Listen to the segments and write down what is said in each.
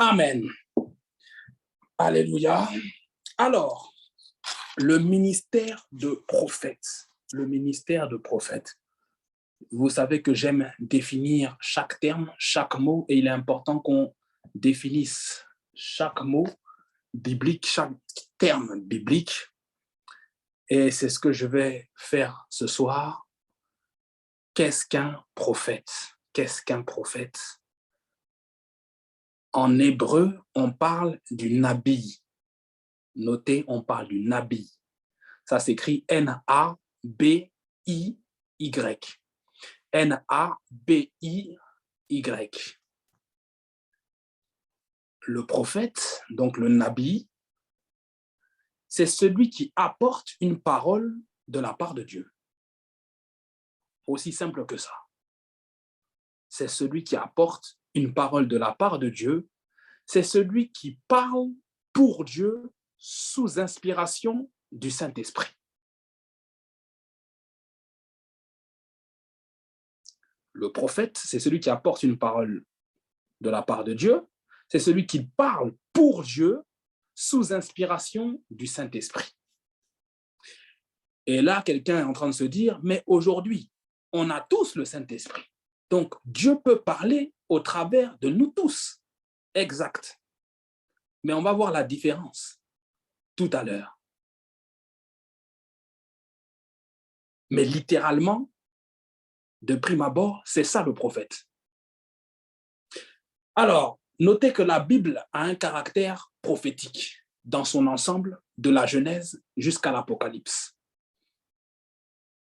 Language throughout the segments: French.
Amen. Alléluia. Alors, le ministère de prophète. Le ministère de prophète. Vous savez que j'aime définir chaque terme, chaque mot, et il est important qu'on définisse chaque mot biblique, chaque terme biblique. Et c'est ce que je vais faire ce soir. Qu'est-ce qu'un prophète? Qu'est-ce qu'un prophète? En hébreu, on parle du nabi. Notez, on parle du nabi. Ça s'écrit N-A-B-I-Y. N-A-B-I-Y. Le prophète, donc le nabi, c'est celui qui apporte une parole de la part de Dieu. Aussi simple que ça. C'est celui qui apporte une parole de la part de Dieu. C'est celui qui parle pour Dieu sous inspiration du Saint-Esprit. Le prophète, c'est celui qui apporte une parole de la part de Dieu. C'est celui qui parle pour Dieu sous inspiration du Saint-Esprit. Et là, quelqu'un est en train de se dire, mais aujourd'hui, on a tous le Saint-Esprit. Donc, Dieu peut parler au travers de nous tous. Exact. Mais on va voir la différence tout à l'heure. Mais littéralement, de prime abord, c'est ça le prophète. Alors, notez que la Bible a un caractère prophétique dans son ensemble, de la Genèse jusqu'à l'Apocalypse.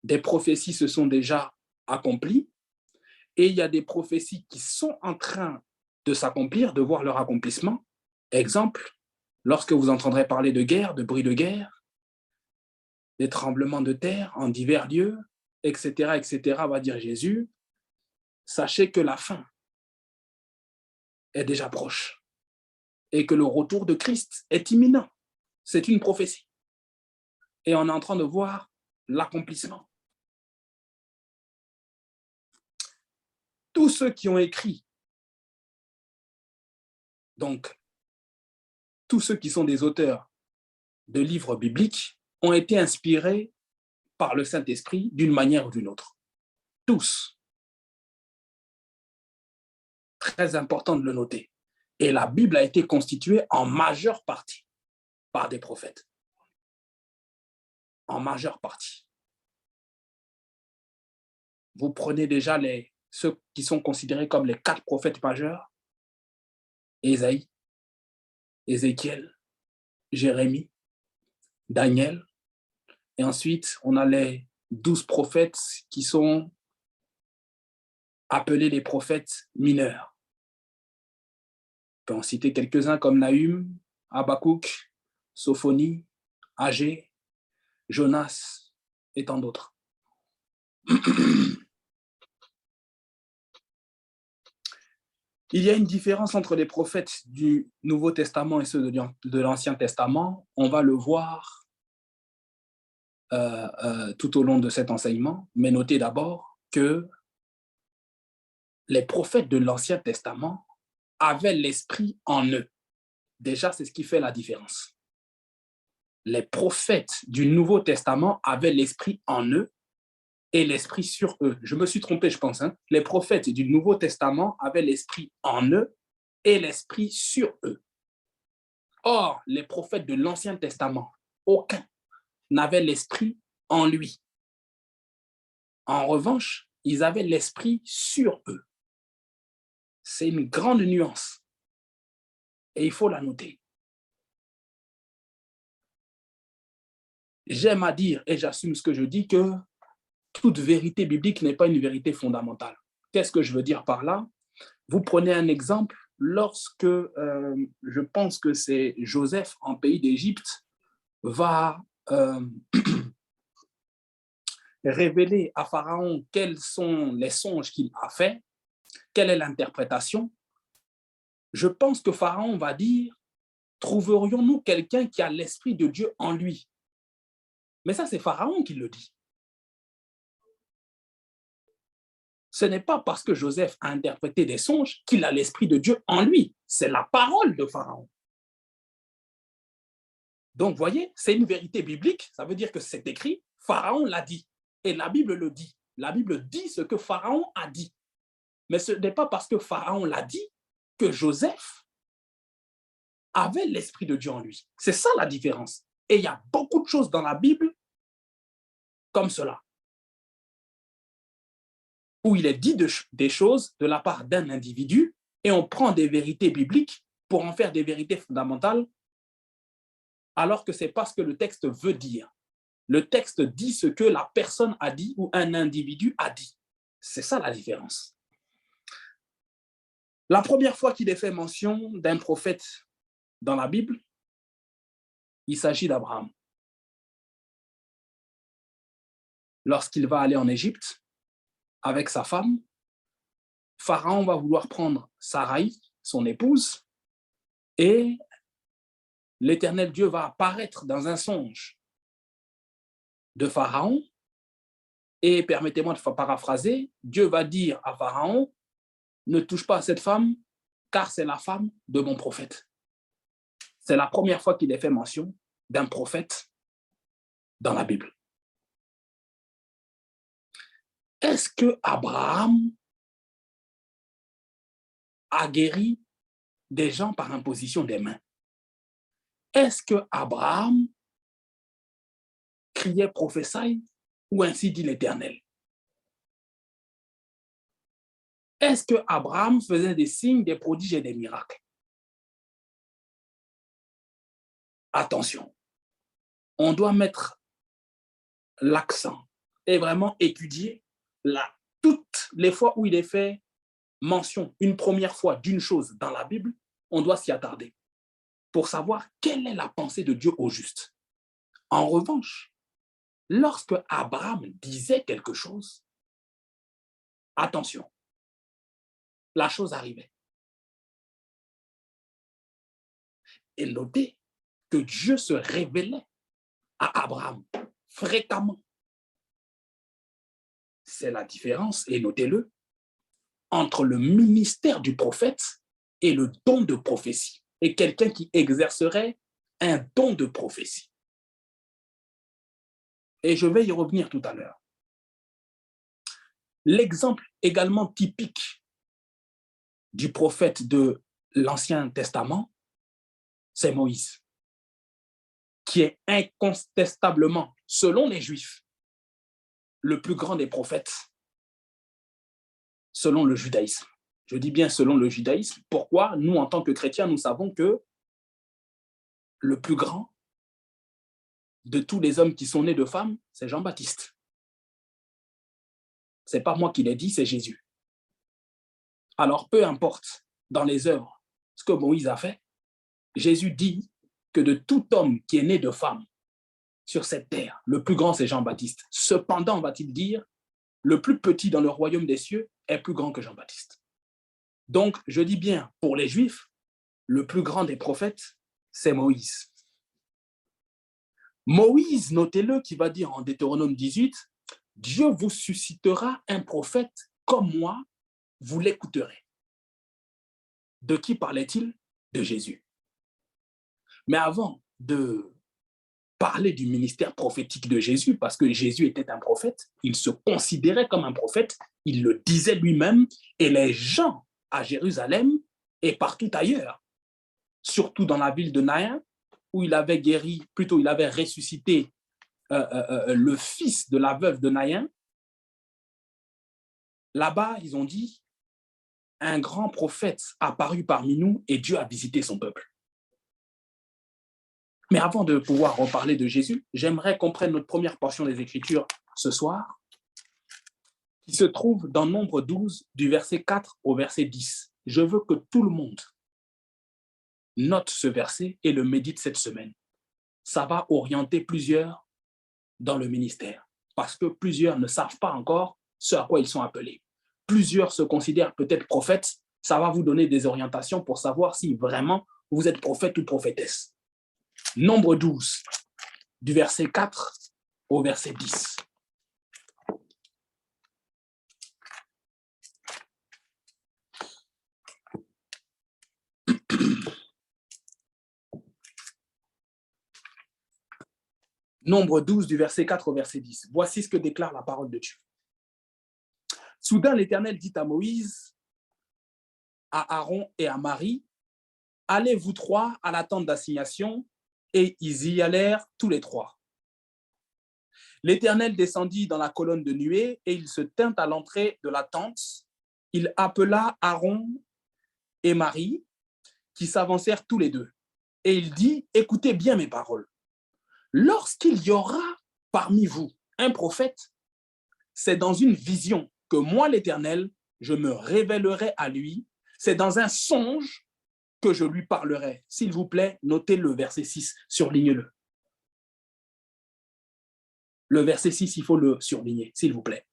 Des prophéties se sont déjà accomplies et il y a des prophéties qui sont en train de s'accomplir, de voir leur accomplissement. Exemple, lorsque vous entendrez parler de guerre, de bruit de guerre, des tremblements de terre en divers lieux, etc., va dire Jésus, sachez que la fin est déjà proche et que le retour de Christ est imminent. C'est une prophétie. Et on est en train de voir l'accomplissement. Tous ceux qui ont écrit, donc tous ceux qui sont des auteurs de livres bibliques, ont été inspirés par le Saint-Esprit d'une manière ou d'une autre. Tous. Très important de le noter. Et la Bible a été constituée en majeure partie par des prophètes. En majeure partie. Vous prenez déjà ceux qui sont considérés comme les 4 prophètes majeurs, Ésaïe, Ézéchiel, Jérémie, Daniel, et ensuite on a les 12 prophètes qui sont appelés les prophètes mineurs. On peut en citer quelques-uns comme Nahum, Habakkuk, Sophonie, Agé, Jonas et tant d'autres. Il y a une différence entre les prophètes du Nouveau Testament et ceux de l'Ancien Testament. On va le voir tout au long de cet enseignement, mais notez d'abord que les prophètes de l'Ancien Testament avaient l'Esprit en eux. Déjà, c'est ce qui fait la différence. Les prophètes du Nouveau Testament avaient l'Esprit en eux et l'Esprit sur eux. Je me suis trompé, je pense. Les prophètes du Nouveau Testament avaient l'Esprit en eux et l'Esprit sur eux. Or, les prophètes de l'Ancien Testament, aucun n'avait l'Esprit en lui. En revanche, ils avaient l'Esprit sur eux. C'est une grande nuance et il faut la noter. J'aime à dire, et j'assume ce que je dis, que toute vérité biblique n'est pas une vérité fondamentale. Qu'est-ce que je veux dire par là? Vous prenez un exemple, lorsque, je pense que c'est Joseph en pays d'Égypte, va révéler à Pharaon quels sont les songes qu'il a faits, quelle est l'interprétation. Je pense que Pharaon va dire, trouverions-nous quelqu'un qui a l'Esprit de Dieu en lui? Mais ça, c'est Pharaon qui le dit. Ce n'est pas parce que Joseph a interprété des songes qu'il a l'Esprit de Dieu en lui. c'est la parole de Pharaon. Donc, vous voyez, c'est une vérité biblique, ça veut dire que c'est écrit, Pharaon l'a dit, et la Bible le dit. La Bible dit ce que Pharaon a dit. Mais ce n'est pas parce que Pharaon l'a dit que Joseph avait l'Esprit de Dieu en lui. C'est ça la différence. Et il y a beaucoup de choses dans la Bible comme cela, où il est dit des choses de la part d'un individu et on prend des vérités bibliques pour en faire des vérités fondamentales, alors que ce n'est pas ce que le texte veut dire. Le texte dit ce que la personne a dit ou un individu a dit. C'est ça la différence. La première fois qu'il est fait mention d'un prophète dans la Bible, il s'agit d'Abraham. Lorsqu'il va aller en Égypte avec sa femme, Pharaon va vouloir prendre Sarai, son épouse, et l'Éternel Dieu va apparaître dans un songe de Pharaon, et permettez-moi de paraphraser, Dieu va dire à Pharaon, ne touche pas à cette femme, car c'est la femme de mon prophète. C'est la première fois qu'il est fait mention d'un prophète dans la Bible. Est-ce que Abraham a guéri des gens par imposition des mains? Est-ce que Abraham criait prophétie ou ainsi dit l'Éternel? Est-ce que Abraham faisait des signes, des prodiges et des miracles? Attention, on doit mettre l'accent et vraiment étudier toutes les fois où il est fait mention une première fois d'une chose dans la Bible, on doit s'y attarder pour savoir quelle est la pensée de Dieu au juste. En revanche, lorsque Abraham disait quelque chose, attention, la chose arrivait. Et notez que Dieu se révélait à Abraham fréquemment. C'est la différence, et notez-le, entre le ministère du prophète et le don de prophétie, et quelqu'un qui exercerait un don de prophétie. Et je vais y revenir tout à l'heure. L'exemple également typique du prophète de l'Ancien Testament, c'est Moïse, qui est incontestablement, selon les Juifs, le plus grand des prophètes, selon le judaïsme. Je dis bien selon le judaïsme. Pourquoi? Nous, en tant que chrétiens, nous savons que le plus grand de tous les hommes qui sont nés de femmes, c'est Jean-Baptiste. Ce n'est pas moi qui l'ai dit, c'est Jésus. Alors, peu importe dans les œuvres ce que Moïse a fait, Jésus dit que de tout homme qui est né de femme sur cette terre, le plus grand, c'est Jean-Baptiste. Cependant, va-t-il dire, le plus petit dans le royaume des cieux est plus grand que Jean-Baptiste. Donc, je dis bien, pour les Juifs, le plus grand des prophètes, c'est Moïse. Moïse, notez-le, qui va dire en Deutéronome 18, « Dieu vous suscitera un prophète comme moi, vous l'écouterez. » De qui parlait-il? De Jésus. Mais avant de parler du ministère prophétique de Jésus, parce que Jésus était un prophète, il se considérait comme un prophète, il le disait lui-même, et les gens à Jérusalem et partout ailleurs, surtout dans la ville de Naïn, où il avait guéri, plutôt il avait ressuscité le fils de la veuve de Naïn, là-bas, ils ont dit, un grand prophète apparu parmi nous et Dieu a visité son peuple. Mais avant de pouvoir reparler de Jésus, j'aimerais qu'on prenne notre première portion des Écritures ce soir, qui se trouve dans Nombre 12, du verset 4 au verset 10. Je veux que tout le monde note ce verset et le médite cette semaine. Ça va orienter plusieurs dans le ministère, parce que plusieurs ne savent pas encore ce à quoi ils sont appelés. Plusieurs se considèrent peut-être prophètes, ça va vous donner des orientations pour savoir si vraiment vous êtes prophète ou prophétesse. Nombre 12, du verset 4 au verset 10. Nombre 12 du verset 4 au verset 10. Voici ce que déclare la parole de Dieu. Soudain, l'Éternel dit à Moïse, à Aaron et à Marie, allez vous trois à la tente d'assignation, et ils y allèrent tous les trois. L'Éternel descendit dans la colonne de nuée et il se tint à l'entrée de la tente. Il appela Aaron et Marie, qui s'avancèrent tous les deux. Et il dit, écoutez bien mes paroles. Lorsqu'il y aura parmi vous un prophète, c'est dans une vision que moi, l'Éternel, je me révélerai à lui. C'est dans un songe que je lui parlerai. S'il vous plaît, notez le verset 6, surlignez-le. Le verset 6, il faut le surligner, s'il vous plaît.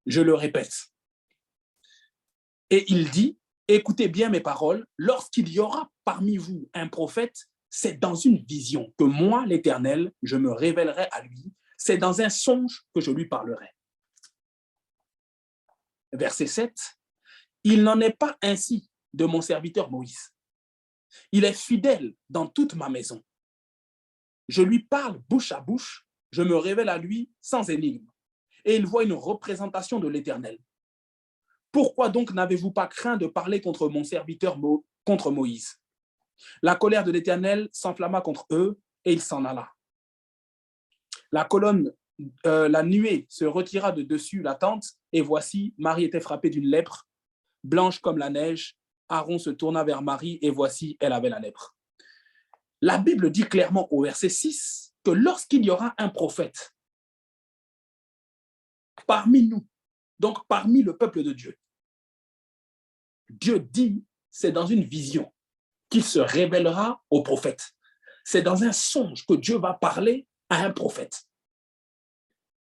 Je le répète. Et il dit, écoutez bien mes paroles, lorsqu'il y aura parmi vous un prophète, c'est dans une vision que moi, l'Éternel, je me révélerai à lui. C'est dans un songe que je lui parlerai. Verset 7, il n'en est pas ainsi de mon serviteur Moïse. Il est fidèle dans toute ma maison. Je lui parle bouche à bouche, je me révèle à lui sans énigme. Et il voit une représentation de l'Éternel. Pourquoi donc n'avez-vous pas craint de parler contre mon serviteur, contre Moïse? La colère de l'Éternel s'enflamma contre eux et il s'en alla. La nuée se retira de dessus la tente et voici, Marie était frappée d'une lèpre, blanche comme la neige. Aaron se tourna vers Marie et voici, elle avait la lèpre. La Bible dit clairement au verset 6 que lorsqu'il y aura un prophète parmi nous, donc parmi le peuple de Dieu, Dieu dit, c'est dans une vision qu'il se révélera au prophète. C'est dans un songe que Dieu va parler à un prophète.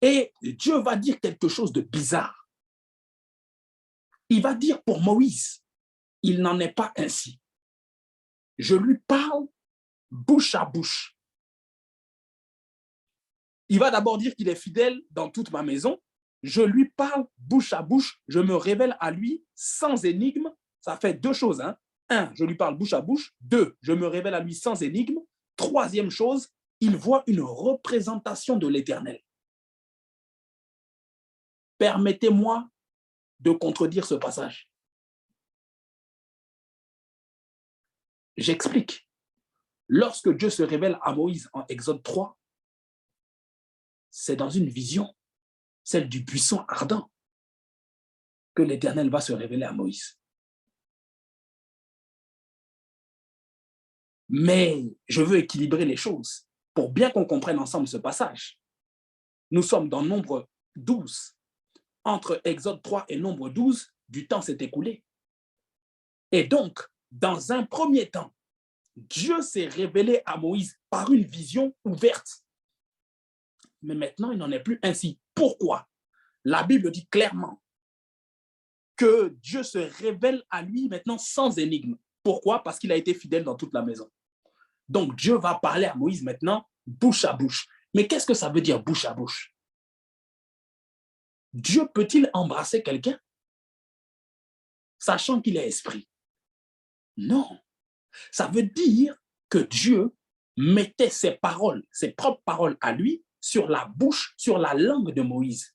Et Dieu va dire quelque chose de bizarre. Il va dire pour Moïse, il n'en est pas ainsi. Je lui parle bouche à bouche. Il va d'abord dire qu'il est fidèle dans toute ma maison. Je lui parle bouche à bouche. Je me révèle à lui sans énigme. Ça fait deux choses. Hein. 1, je lui parle bouche à bouche. 2, je me révèle à lui sans énigme. 3e chose, il voit une représentation de l'Éternel. Permettez-moi de contredire ce passage. J'explique. Lorsque Dieu se révèle à Moïse en Exode 3, c'est dans une vision, celle du buisson ardent, que l'Éternel va se révéler à Moïse. Mais je veux équilibrer les choses pour bien qu'on comprenne ensemble ce passage. Nous sommes dans Nombre 12. Entre Exode 3 et Nombre 12, du temps s'est écoulé. Et donc, dans un premier temps, Dieu s'est révélé à Moïse par une vision ouverte. Mais maintenant, il n'en est plus ainsi. Pourquoi? La Bible dit clairement que Dieu se révèle à lui maintenant sans énigme. Pourquoi? Parce qu'il a été fidèle dans toute la maison. Donc, Dieu va parler à Moïse maintenant bouche à bouche. Mais qu'est-ce que ça veut dire bouche à bouche? Dieu peut-il embrasser quelqu'un sachant qu'il est esprit? Non. Ça veut dire que Dieu mettait ses paroles, ses propres paroles à lui, sur la bouche, sur la langue de Moïse.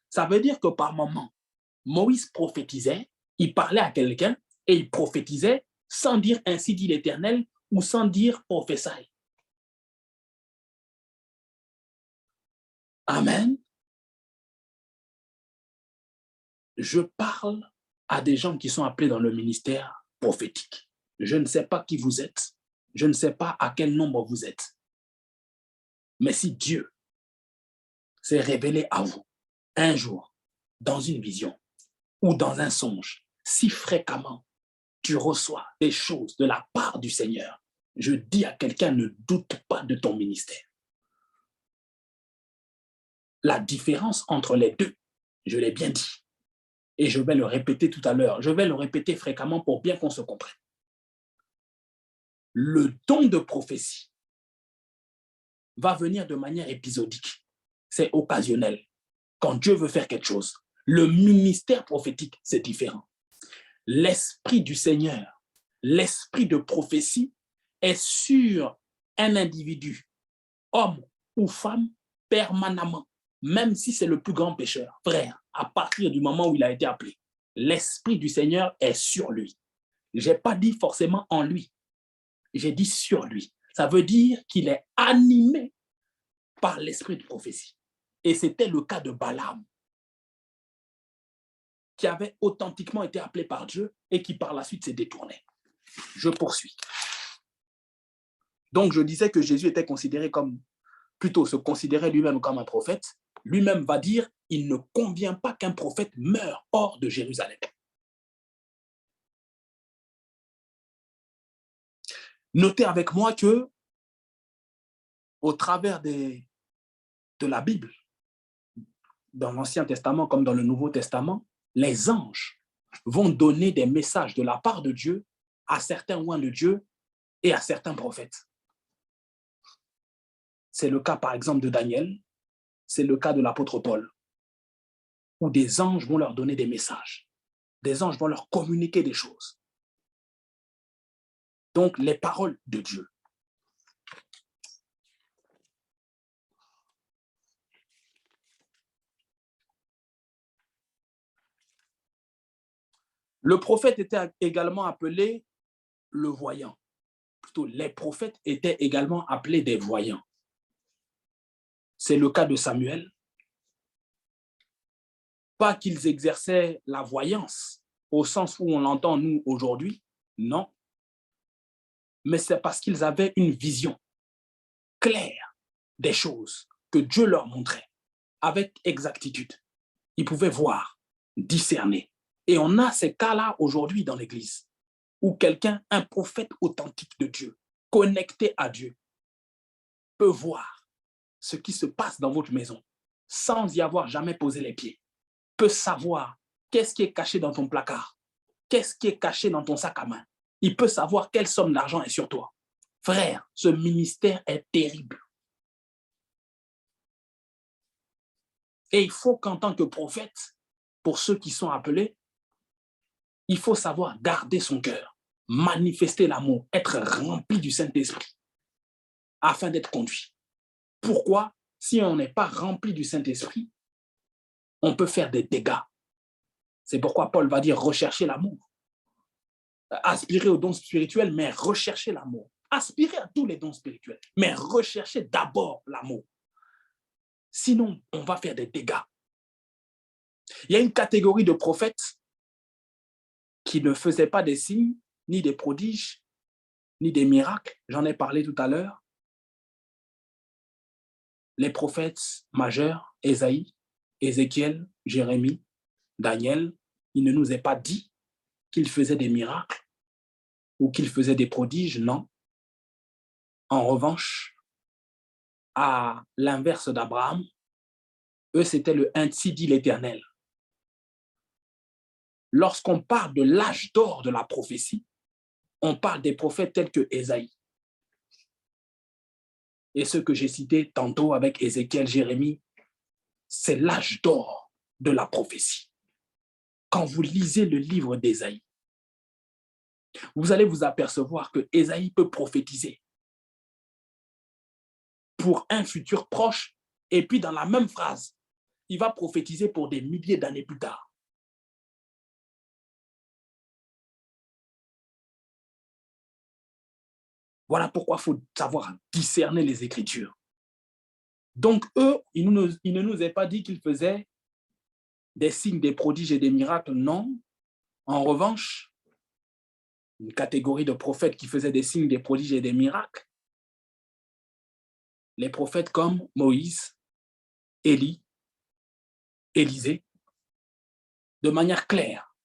Ça veut dire que par moment, Moïse prophétisait, il parlait à quelqu'un et il prophétisait sans dire ainsi dit l'Éternel ou sans dire prophétie. Amen. Je parle à des gens qui sont appelés dans le ministère prophétique. Je ne sais pas qui vous êtes. Je ne sais pas à quel nombre vous êtes. Mais si Dieu s'est révélé à vous un jour, dans une vision ou dans un songe, si fréquemment tu reçois des choses de la part du Seigneur, je dis à quelqu'un, ne doute pas de ton ministère. La différence entre les deux, je l'ai bien dit, et je vais le répéter tout à l'heure, je vais le répéter fréquemment pour bien qu'on se comprenne. Le don de prophétie va venir de manière épisodique, c'est occasionnel. Quand Dieu veut faire quelque chose, le ministère prophétique, c'est différent. L'esprit du Seigneur, l'esprit de prophétie est sur un individu, homme ou femme permanemment, même si c'est le plus grand pécheur. Frère, à partir du moment où il a été appelé, l'Esprit du Seigneur est sur lui. Je n'ai pas dit forcément en lui, j'ai dit sur lui. Ça veut dire qu'il est animé par l'esprit de prophétie. Et c'était le cas de Balaam, qui avait authentiquement été appelé par Dieu et qui par la suite s'est détourné. Je poursuis. Donc je disais que Jésus était considéré comme, plutôt se considérait lui-même comme un prophète. Lui-même va dire, il ne convient pas qu'un prophète meure hors de Jérusalem. Notez avec moi que, au travers de la Bible, dans l'Ancien Testament comme dans le Nouveau Testament, les anges vont donner des messages de la part de Dieu à certains oints de Dieu et à certains prophètes. C'est le cas, par exemple, de Daniel, c'est le cas de l'apôtre Paul, où des anges vont leur donner des messages. Des anges vont leur communiquer des choses. Donc, les paroles de Dieu. Le prophète était également appelé le voyant. Plutôt, les prophètes étaient également appelés des voyants. C'est le cas de Samuel. Pas qu'ils exerçaient la voyance au sens où on l'entend nous aujourd'hui, non. Mais c'est parce qu'ils avaient une vision claire des choses que Dieu leur montrait avec exactitude. Ils pouvaient voir, discerner. Et on a ces cas-là aujourd'hui dans l'Église, où quelqu'un, un prophète authentique de Dieu, connecté à Dieu, peut voir ce qui se passe dans votre maison sans y avoir jamais posé les pieds, peut savoir qu'est-ce qui est caché dans ton placard, qu'est-ce qui est caché dans ton sac à main. Il peut savoir quelle somme d'argent est sur toi. Frère, ce ministère est terrible. Et il faut qu'en tant que prophète, pour ceux qui sont appelés, il faut savoir garder son cœur, manifester l'amour, être rempli du Saint-Esprit afin d'être conduit. Pourquoi? Si on n'est pas rempli du Saint-Esprit, on peut faire des dégâts. C'est pourquoi Paul va dire rechercher l'amour. Aspirer aux dons spirituels, mais rechercher l'amour. Aspirer à tous les dons spirituels, mais rechercher d'abord l'amour. Sinon, on va faire des dégâts. Il y a une catégorie de prophètes qui ne faisaient pas des signes, ni des prodiges, ni des miracles. J'en ai parlé tout à l'heure. Les prophètes majeurs, Ésaïe, Ézéchiel, Jérémie, Daniel, il ne nous est pas dit qu'ils faisaient des miracles ou qu'ils faisaient des prodiges, non. En revanche, à l'inverse d'Abraham, eux, c'était le ainsi dit l'Éternel. Lorsqu'on parle de l'âge d'or de la prophétie, on parle des prophètes tels que Ésaïe. Et ceux que j'ai cités tantôt avec Ézéchiel, Jérémie, c'est l'âge d'or de la prophétie. Quand vous lisez le livre d'Ésaïe, vous allez vous apercevoir que Ésaïe peut prophétiser pour un futur proche, et puis dans la même phrase, il va prophétiser pour des milliers d'années plus tard. Voilà pourquoi il faut savoir discerner les Écritures. Donc, eux, il ne nous est pas dit qu'ils faisaient des signes, des prodiges et des miracles, non. En revanche, une catégorie de prophètes qui faisaient des signes, des prodiges et des miracles, les prophètes comme Moïse, Élie, Élisée, de manière claire,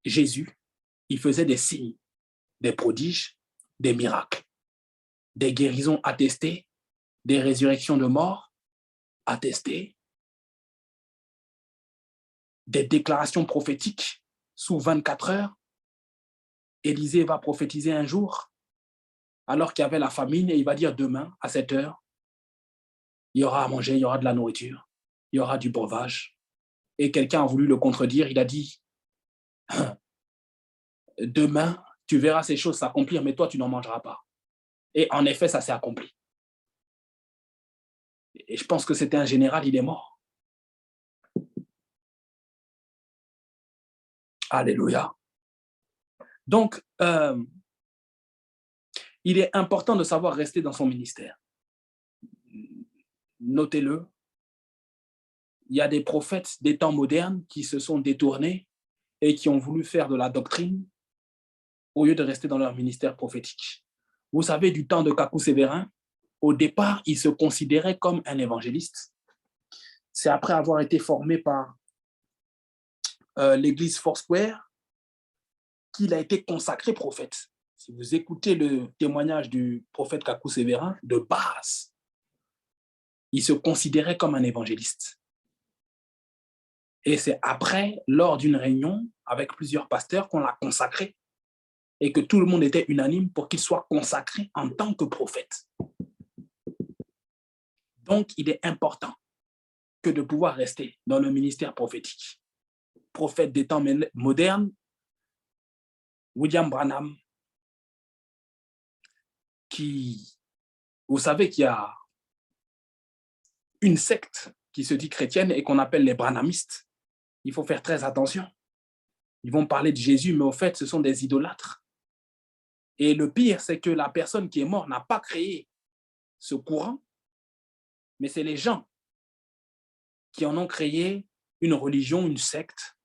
Jésus, il faisait des signes, des prodiges, des miracles, des guérisons attestées, des résurrections de morts attestées, des déclarations prophétiques sous 24 heures. Élisée va prophétiser un jour, alors qu'il y avait la famine, et il va dire demain, à 7 heures, il y aura à manger, il y aura de la nourriture, il y aura du breuvage. Et quelqu'un a voulu le contredire, il a dit, demain, tu verras ces choses s'accomplir, mais toi, tu n'en mangeras pas. Et en effet, ça s'est accompli. Et je pense que c'était un général, il est mort. Alléluia. Donc, il est important de savoir rester dans son ministère. Notez-le. Il y a des prophètes des temps modernes qui se sont détournés et qui ont voulu faire de la doctrine au lieu de rester dans leur ministère prophétique. Vous savez, du temps de Kakou Sévérin, au départ, il se considérait comme un évangéliste. C'est après avoir été formé par l'église Foursquare qu'il a été consacré prophète. Si vous écoutez le témoignage du prophète Kakou Sévérin, de base, il se considérait comme un évangéliste. Et c'est après, lors d'une réunion avec plusieurs pasteurs, qu'on l'a consacré et que tout le monde était unanime pour qu'il soit consacré en tant que prophète. Donc, il est important que de pouvoir rester dans le ministère prophétique. Prophète des temps modernes, William Branham, vous savez qu'il y a une secte qui se dit chrétienne et qu'on appelle les branhamistes. Il faut faire très attention. Ils vont parler de Jésus, mais au fait, ce sont des idolâtres. Et le pire, c'est que la personne qui est morte n'a pas créé ce courant, mais c'est les gens qui en ont créé une religion, une secte.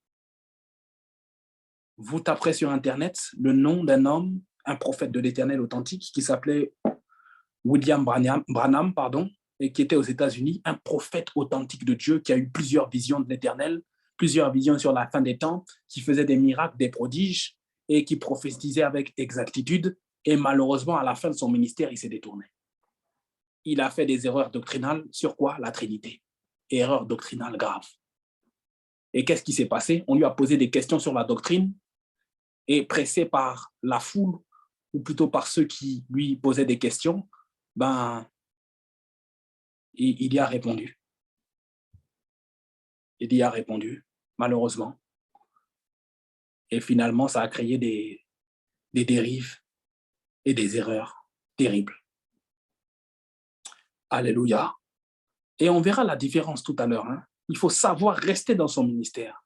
Vous taperez sur Internet le nom d'un homme, un prophète de l'Éternel authentique, qui s'appelait William Branham, et qui était aux États-Unis, un prophète authentique de Dieu qui a eu plusieurs visions de l'Éternel, plusieurs visions sur la fin des temps, qui faisait des miracles, des prodiges, et qui prophétisait avec exactitude. Et malheureusement, à la fin de son ministère, il s'est détourné. Il a fait des erreurs doctrinales sur quoi? La Trinité. Erreur doctrinale grave. Et qu'est-ce qui s'est passé? On lui a posé des questions sur la doctrine et pressé par la foule, ou plutôt par ceux qui lui posaient des questions, il y a répondu. Il y a répondu, malheureusement. Et finalement, ça a créé des dérives et des erreurs terribles. Alléluia. Et on verra la différence tout à l'heure. Il faut savoir rester dans son ministère.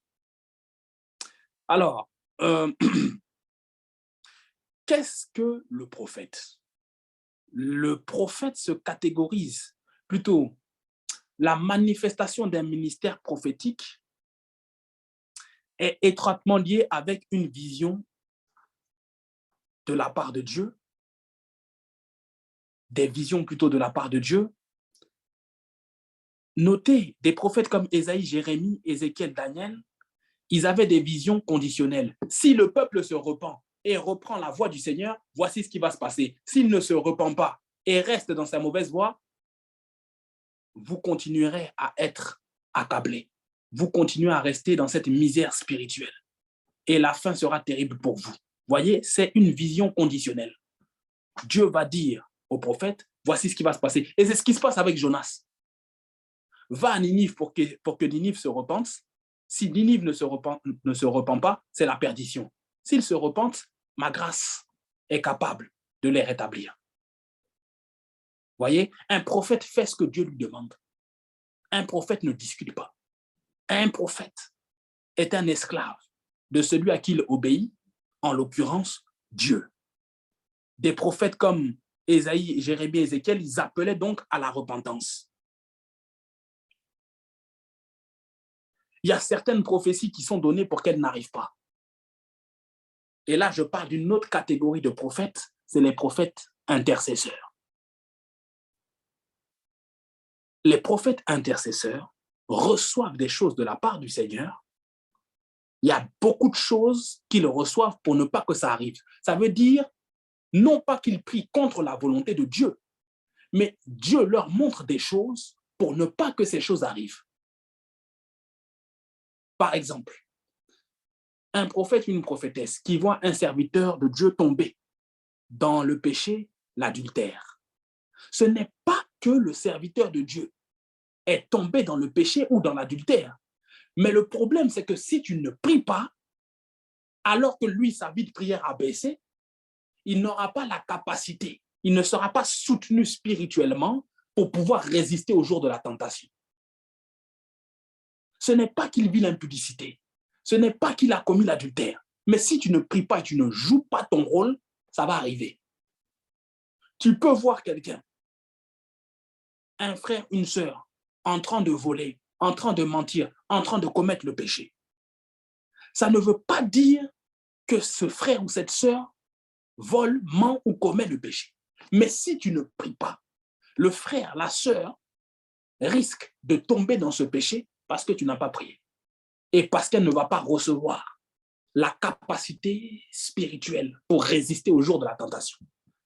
Alors, qu'est-ce que le prophète? Le prophète se catégorise, plutôt la manifestation d'un ministère prophétique est étroitement liée avec une vision de la part de Dieu, des visions plutôt de la part de Dieu. Notez, des prophètes comme Ésaïe, Jérémie, Ézéchiel, Daniel, ils avaient des visions conditionnelles. Si le peuple se repent et reprend la voie du Seigneur, voici ce qui va se passer. S'il ne se repent pas et reste dans sa mauvaise voie, vous continuerez à être accablés. Vous continuez à rester dans cette misère spirituelle. Et la fin sera terrible pour vous. Voyez, c'est une vision conditionnelle. Dieu va dire au prophète, voici ce qui va se passer. Et c'est ce qui se passe avec Jonas. Va à Ninive pour que Ninive se repente. Si Ninive ne se repent pas, c'est la perdition. S'ils se repentent, ma grâce est capable de les rétablir. Voyez, un prophète fait ce que Dieu lui demande. Un prophète ne discute pas. Un prophète est un esclave de celui à qui il obéit, en l'occurrence Dieu. Des prophètes comme Ésaïe, Jérémie, Ézéchiel, ils appelaient donc à la repentance. Il y a certaines prophéties qui sont données pour qu'elles n'arrivent pas. Et là, je parle d'une autre catégorie de prophètes, c'est les prophètes intercesseurs. Les prophètes intercesseurs reçoivent des choses de la part du Seigneur. Il y a beaucoup de choses qu'ils reçoivent pour ne pas que ça arrive. Ça veut dire, non pas qu'ils prient contre la volonté de Dieu, mais Dieu leur montre des choses pour ne pas que ces choses arrivent. Par exemple, un prophète ou une prophétesse qui voit un serviteur de Dieu tomber dans le péché, l'adultère. Ce n'est pas que le serviteur de Dieu est tombé dans le péché ou dans l'adultère. Mais le problème, c'est que si tu ne pries pas, alors que lui, sa vie de prière a baissé, il n'aura pas la capacité, il ne sera pas soutenu spirituellement pour pouvoir résister au jour de la tentation. Ce n'est pas qu'il vit l'impudicité, ce n'est pas qu'il a commis l'adultère, mais si tu ne pries pas et tu ne joues pas ton rôle, ça va arriver. Tu peux voir quelqu'un, un frère, une sœur, en train de voler, en train de mentir, en train de commettre le péché. Ça ne veut pas dire que ce frère ou cette sœur vole, ment ou commet le péché. Mais si tu ne pries pas, le frère, la sœur risque de tomber dans ce péché parce que tu n'as pas prié et parce qu'elle ne va pas recevoir la capacité spirituelle pour résister au jour de la tentation.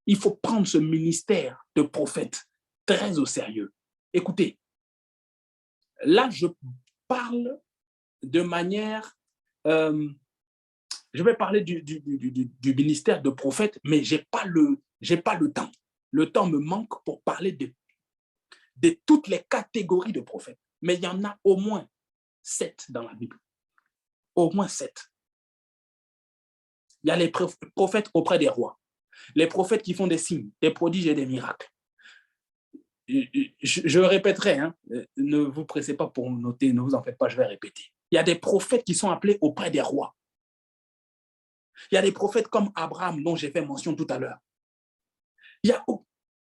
Il faut prendre ce ministère de prophète très au sérieux. Écoutez, là, je parle de manière... je vais parler du ministère de prophète, mais je n'ai pas le temps. Le temps me manque pour parler de toutes les catégories de prophètes. Mais il y en a au moins 7 dans la Bible. Au moins 7. Il y a les prophètes auprès des rois, les prophètes qui font des signes, des prodiges et des miracles. Je répéterai, hein, ne vous pressez pas pour noter, ne vous en faites pas, je vais répéter. Il y a des prophètes qui sont appelés auprès des rois. Il y a des prophètes comme Abraham, dont j'ai fait mention tout à l'heure. Il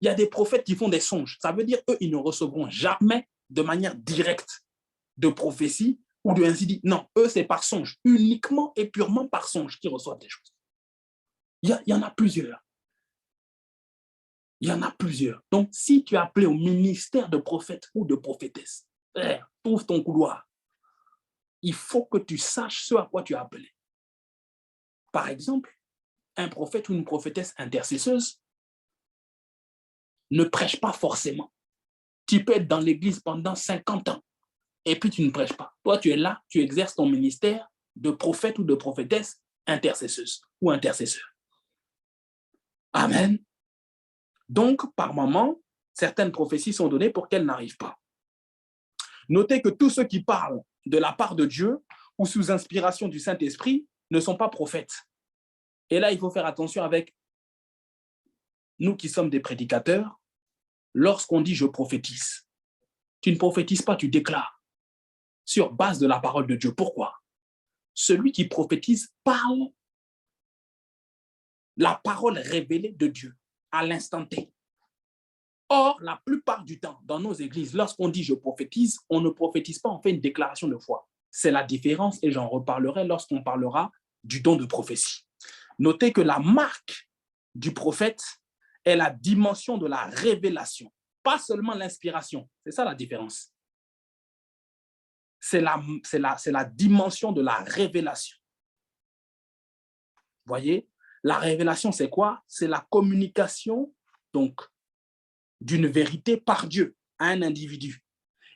y a des prophètes qui font des songes. Ça veut dire qu'eux, ils ne recevront jamais de manière directe de prophétie ou de ainsi dire. Non, eux, c'est par songe, uniquement et purement par songe qu'ils reçoivent des choses. Il y en a plusieurs. Il y en a plusieurs. Donc, si tu es appelé au ministère de prophète ou de prophétesse, frère, trouve ton couloir. Il faut que tu saches ce à quoi tu es appelé. Par exemple, un prophète ou une prophétesse intercesseuse ne prêche pas forcément. Tu peux être dans l'église pendant 50 ans et puis tu ne prêches pas. Toi, tu es là, tu exerces ton ministère de prophète ou de prophétesse intercesseuse ou intercesseur. Amen. Donc, par moment, certaines prophéties sont données pour qu'elles n'arrivent pas. Notez que tous ceux qui parlent de la part de Dieu ou sous inspiration du Saint-Esprit ne sont pas prophètes. Et là, il faut faire attention avec nous qui sommes des prédicateurs. Lorsqu'on dit « je prophétise », tu ne prophétises pas, tu déclares sur base de la parole de Dieu. Pourquoi? Celui qui prophétise parle la parole révélée de Dieu à l'instant T. Or, la plupart du temps, dans nos églises, lorsqu'on dit « je prophétise », on ne prophétise pas, on fait une déclaration de foi. C'est la différence et j'en reparlerai lorsqu'on parlera du don de prophétie. Notez que la marque du prophète est la dimension de la révélation, pas seulement l'inspiration. C'est ça la différence. C'est la dimension de la révélation. Vous voyez, la révélation, c'est quoi? C'est la communication, donc, d'une vérité par Dieu à un individu.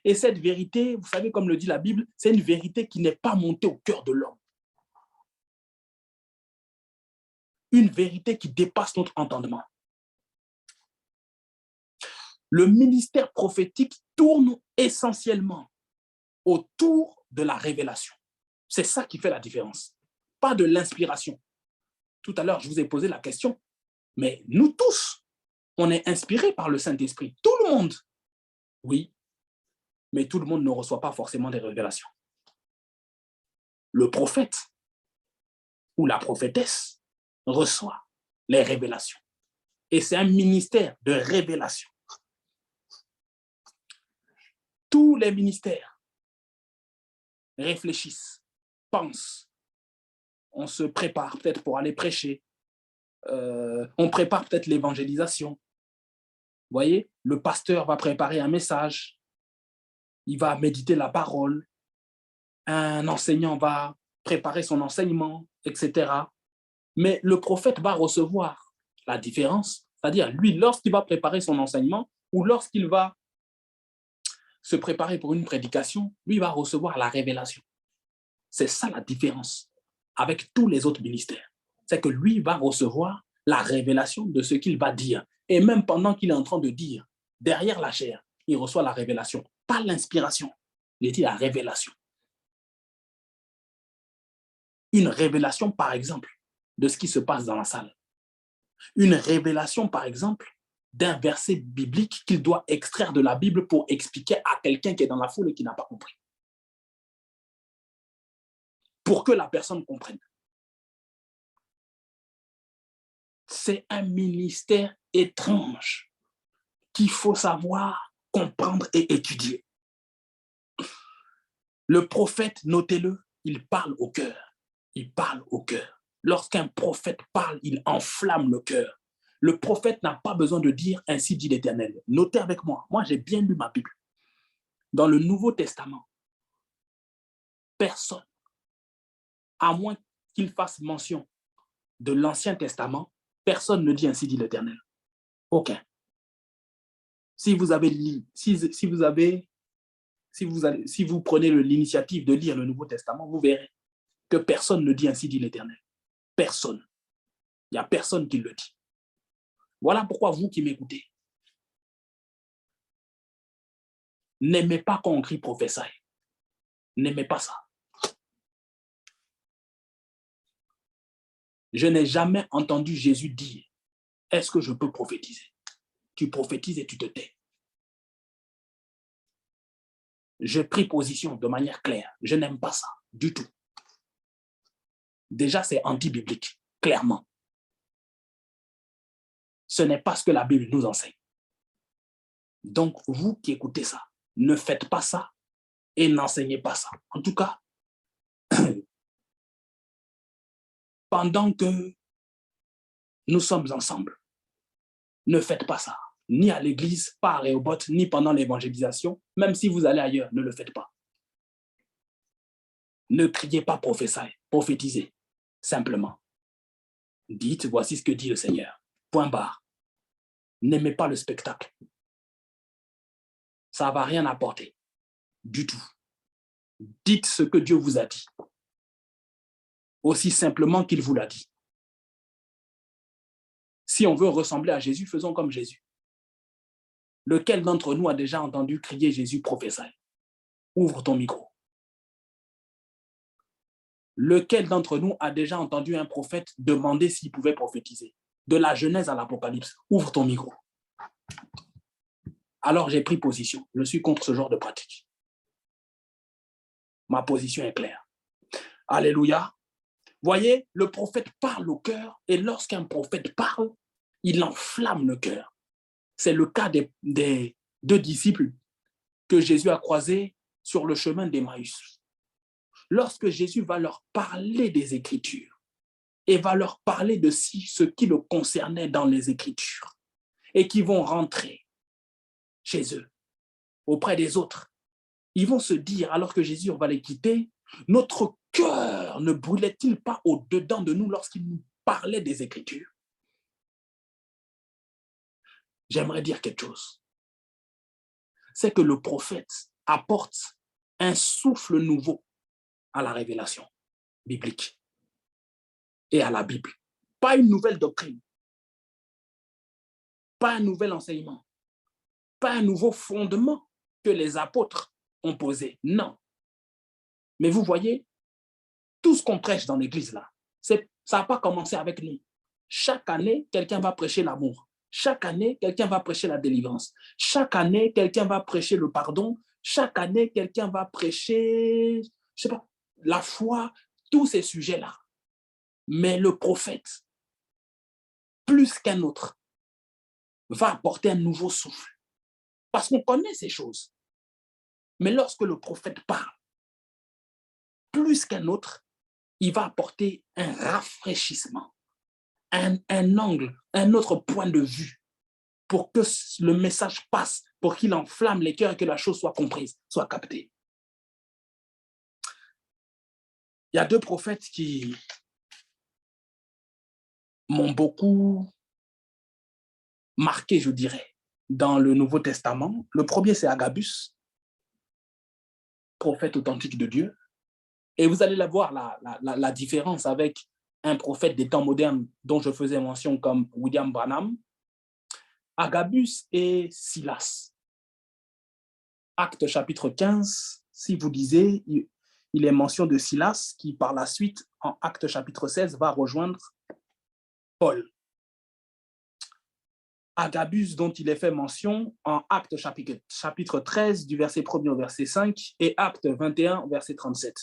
Et cette vérité, vous savez, comme le dit la Bible, c'est une vérité qui n'est pas montée au cœur de l'homme. Une vérité qui dépasse notre entendement. Le ministère prophétique tourne essentiellement autour de la révélation. C'est ça qui fait la différence. Pas de l'inspiration. Tout à l'heure, je vous ai posé la question, mais nous tous, on est inspirés par le Saint-Esprit. Tout le monde. Oui, mais tout le monde ne reçoit pas forcément des révélations. Le prophète ou la prophétesse reçoit les révélations. Et c'est un ministère de révélation. Tous les ministères réfléchissent, pensent. On se prépare peut-être pour aller prêcher. On prépare peut-être l'évangélisation. Vous voyez, le pasteur va préparer un message. Il va méditer la parole. Un enseignant va préparer son enseignement, etc. Mais le prophète va recevoir la différence. C'est-à-dire, lui, lorsqu'il va préparer son enseignement ou lorsqu'il va se préparer pour une prédication, lui va recevoir la révélation. C'est ça la différence avec tous les autres ministères. C'est que lui va recevoir la révélation de ce qu'il va dire. Et même pendant qu'il est en train de dire, derrière la chair, il reçoit la révélation, pas l'inspiration. Il dit la révélation. Une révélation, par exemple, de ce qui se passe dans la salle. Une révélation, par exemple, d'un verset biblique qu'il doit extraire de la Bible pour expliquer à quelqu'un qui est dans la foule et qui n'a pas compris. Pour que la personne comprenne. C'est un ministère étrange qu'il faut savoir, comprendre et étudier. Le prophète, notez-le, il parle au cœur. Il parle au cœur. Lorsqu'un prophète parle, il enflamme le cœur. Le prophète n'a pas besoin de dire « ainsi dit l'Éternel ». Notez avec moi, moi j'ai bien lu ma Bible. Dans le Nouveau Testament, personne, à moins qu'il fasse mention de l'Ancien Testament, personne ne dit « ainsi dit l'Éternel ». Aucun. Si vous prenez l'initiative de lire le Nouveau Testament, vous verrez que personne ne dit « ainsi dit l'Éternel ». Personne. Il n'y a personne qui le dit. Voilà pourquoi vous qui m'écoutez, n'aimez pas quand on crie prophétie. N'aimez pas ça. Je n'ai jamais entendu Jésus dire « Est-ce que je peux prophétiser ?» Tu prophétises et tu te tais. J'ai pris position de manière claire. Je n'aime pas ça du tout. Déjà, c'est anti-biblique, clairement. Ce n'est pas ce que la Bible nous enseigne. Donc, vous qui écoutez ça, ne faites pas ça et n'enseignez pas ça. En tout cas, pendant que nous sommes ensemble, ne faites pas ça. Ni à l'église, pas à Rehoboth, ni pendant l'évangélisation. Même si vous allez ailleurs, ne le faites pas. Ne criez pas prophétisez. Simplement. Dites, voici ce que dit le Seigneur. Point barre. N'aimez pas le spectacle. Ça ne va rien apporter. Du tout. Dites ce que Dieu vous a dit. Aussi simplement qu'il vous l'a dit. Si on veut ressembler à Jésus, faisons comme Jésus. Lequel d'entre nous a déjà entendu crier Jésus prophétie? Ouvre ton micro. Lequel d'entre nous a déjà entendu un prophète demander s'il pouvait prophétiser? De la Genèse à l'Apocalypse. Ouvre ton micro. Alors j'ai pris position. Je suis contre ce genre de pratique. Ma position est claire. Alléluia. Voyez, le prophète parle au cœur et lorsqu'un prophète parle, il enflamme le cœur. C'est le cas des deux disciples que Jésus a croisés sur le chemin d'Emmaüs. Lorsque Jésus va leur parler des Écritures et va leur parler de ce qui le concernait dans les Écritures et qui vont rentrer chez eux, auprès des autres, ils vont se dire, alors que Jésus va les quitter, notre cœur ne brûlait-il pas au-dedans de nous lorsqu'il nous parlait des Écritures? J'aimerais dire quelque chose. C'est que le prophète apporte un souffle nouveau à la révélation biblique et à la Bible. Pas une nouvelle doctrine, pas un nouvel enseignement, pas un nouveau fondement que les apôtres ont posé. Non. Mais vous voyez, tout ce qu'on prêche dans l'église là, ça n'a pas commencé avec nous. Chaque année, quelqu'un va prêcher l'amour. Chaque année, quelqu'un va prêcher la délivrance. Chaque année, quelqu'un va prêcher le pardon. Chaque année, quelqu'un va prêcher, je sais pas, la foi, tous ces sujets-là. Mais le prophète, plus qu'un autre, va apporter un nouveau souffle. Parce qu'on connaît ces choses. Mais lorsque le prophète parle, plus qu'un autre, il va apporter un rafraîchissement, un angle, un autre point de vue pour que le message passe, pour qu'il enflamme les cœurs et que la chose soit comprise, soit captée. Il y a deux prophètes qui m'ont beaucoup marqué, je dirais, dans le Nouveau Testament. Le premier, c'est Agabus, prophète authentique de Dieu. Et vous allez voir la différence avec un prophète des temps modernes dont je faisais mention comme William Branham. Agabus et Silas. Actes chapitre 15, si vous lisez, il est mention de Silas qui par la suite, en Actes chapitre 16, va rejoindre Paul. Agabus dont il est fait mention en Actes chapitre 13 du verset 1er au verset 5 et Actes 21 verset 37.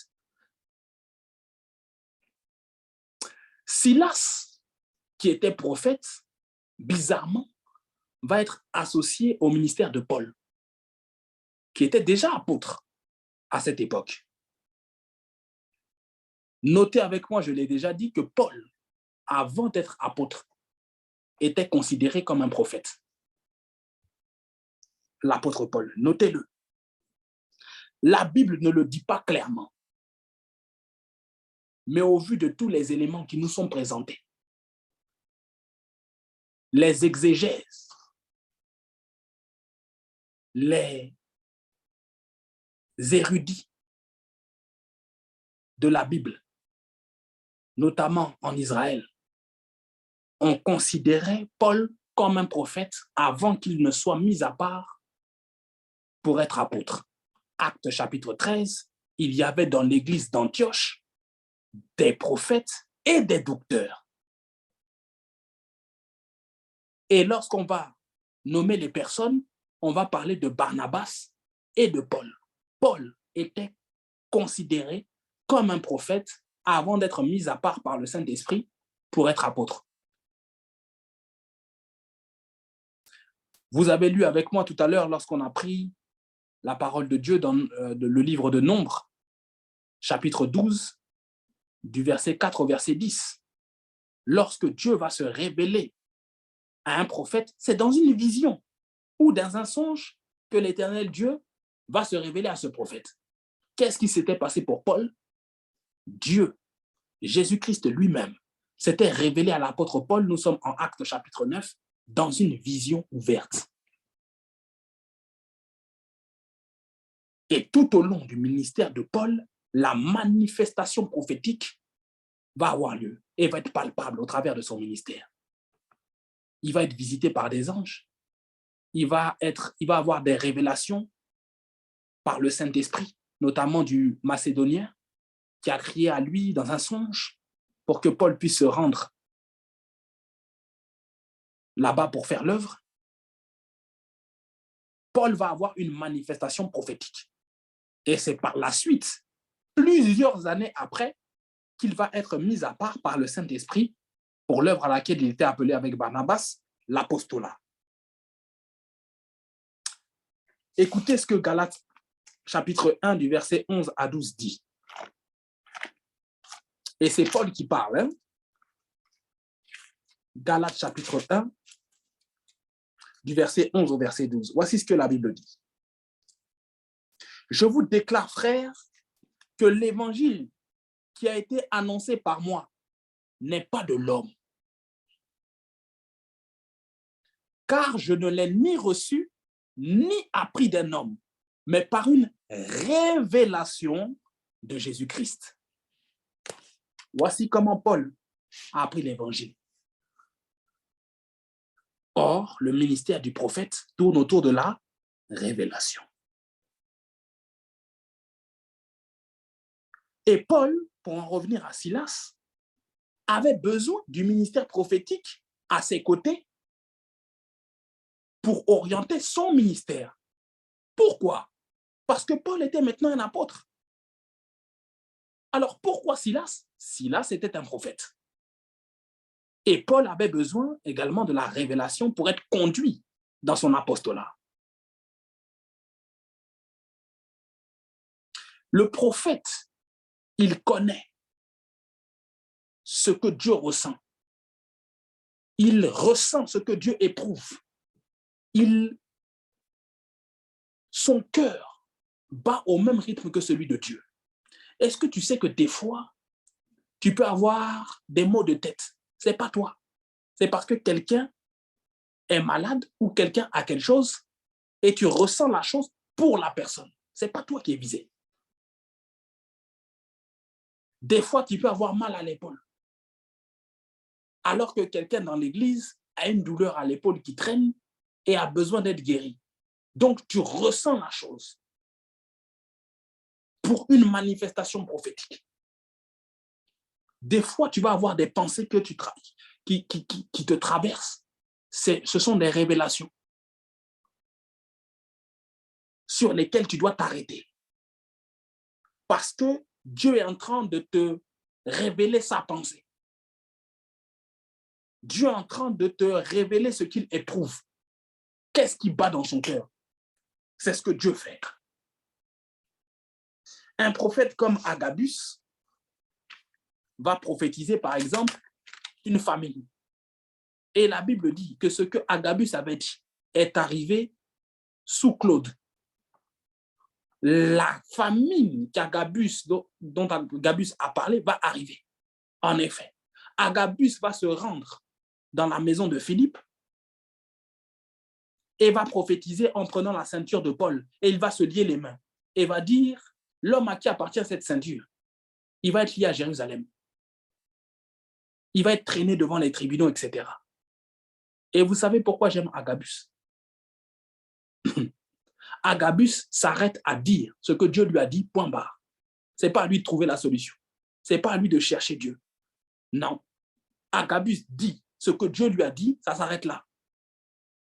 Silas, qui était prophète, bizarrement, va être associé au ministère de Paul, qui était déjà apôtre à cette époque. Notez avec moi, je l'ai déjà dit, que Paul, avant d'être apôtre, était considéré comme un prophète. L'apôtre Paul, notez-le. La Bible ne le dit pas clairement, mais au vu de tous les éléments qui nous sont présentés, les exégèses, les érudits de la Bible, notamment en Israël, ont considéré Paul comme un prophète avant qu'il ne soit mis à part pour être apôtre. Actes chapitre 13, il y avait dans l'église d'Antioche des prophètes et des docteurs. Et lorsqu'on va nommer les personnes, on va parler de Barnabas et de Paul. Paul était considéré comme un prophète avant d'être mis à part par le Saint-Esprit pour être apôtre. Vous avez lu avec moi tout à l'heure lorsqu'on a pris la parole de Dieu dans le livre de Nombres, chapitre 12, du verset 4 au verset 10. Lorsque Dieu va se révéler à un prophète, c'est dans une vision ou dans un songe que l'Éternel Dieu va se révéler à ce prophète. Qu'est-ce qui s'était passé pour Paul? Dieu, Jésus-Christ lui-même, s'était révélé à l'apôtre Paul, nous sommes en Actes chapitre 9, dans une vision ouverte. Et tout au long du ministère de Paul, la manifestation prophétique va avoir lieu et va être palpable au travers de son ministère. Il va être visité par des anges. Il va avoir des révélations par le Saint-Esprit, notamment du Macédonien, qui a crié à lui dans un songe pour que Paul puisse se rendre là-bas pour faire l'œuvre. Paul va avoir une manifestation prophétique. Et c'est par la suite, plusieurs années après, qu'il va être mis à part par le Saint-Esprit pour l'œuvre à laquelle il était appelé avec Barnabas, l'apostolat. Écoutez ce que Galates chapitre 1 du verset 11 à 12 dit. Et c'est Paul qui parle. Hein? Galates chapitre 1 du verset 11 au verset 12. Voici ce que la Bible dit. Je vous déclare, frères, que l'évangile qui a été annoncé par moi n'est pas de l'homme. Car je ne l'ai ni reçu, ni appris d'un homme, mais par une révélation de Jésus-Christ. Voici comment Paul a appris l'évangile. Or, le ministère du prophète tourne autour de la révélation. Et Paul, pour en revenir à Silas, avait besoin du ministère prophétique à ses côtés pour orienter son ministère. Pourquoi? Parce que Paul était maintenant un apôtre. Alors pourquoi Silas? Silas était un prophète. Et Paul avait besoin également de la révélation pour être conduit dans son apostolat. Le prophète, il connaît ce que Dieu ressent. Il ressent ce que Dieu éprouve. Son cœur bat au même rythme que celui de Dieu. Est-ce que tu sais que des fois, tu peux avoir des maux de tête? Ce n'est pas toi. C'est parce que quelqu'un est malade ou quelqu'un a quelque chose et tu ressens la chose pour la personne. Ce n'est pas toi qui es visé. Des fois, tu peux avoir mal à l'épaule. Alors que quelqu'un dans l'église a une douleur à l'épaule qui traîne et a besoin d'être guéri. Donc, tu ressens la chose pour une manifestation prophétique. Des fois, tu vas avoir des pensées qui te traversent ce sont des révélations sur lesquelles tu dois t'arrêter. Parce que Dieu est en train de te révéler sa pensée. Dieu est en train de te révéler ce qu'il éprouve. Qu'est-ce qui bat dans son cœur? C'est ce que Dieu fait. Un prophète comme Agabus va prophétiser, par exemple, une famine. Et la Bible dit que ce que Agabus avait dit est arrivé sous Claude. La famine dont Agabus a parlé va arriver. En effet, Agabus va se rendre dans la maison de Philippe et va prophétiser en prenant la ceinture de Paul. Et il va se lier les mains et va dire, l'homme à qui appartient cette ceinture, il va être lié à Jérusalem. Il va être traîné devant les tribunaux, etc. Et vous savez pourquoi j'aime Agabus? Agabus s'arrête à dire ce que Dieu lui a dit, point barre. Ce n'est pas à lui de trouver la solution. Ce n'est pas à lui de chercher Dieu. Non. Agabus dit ce que Dieu lui a dit, ça s'arrête là.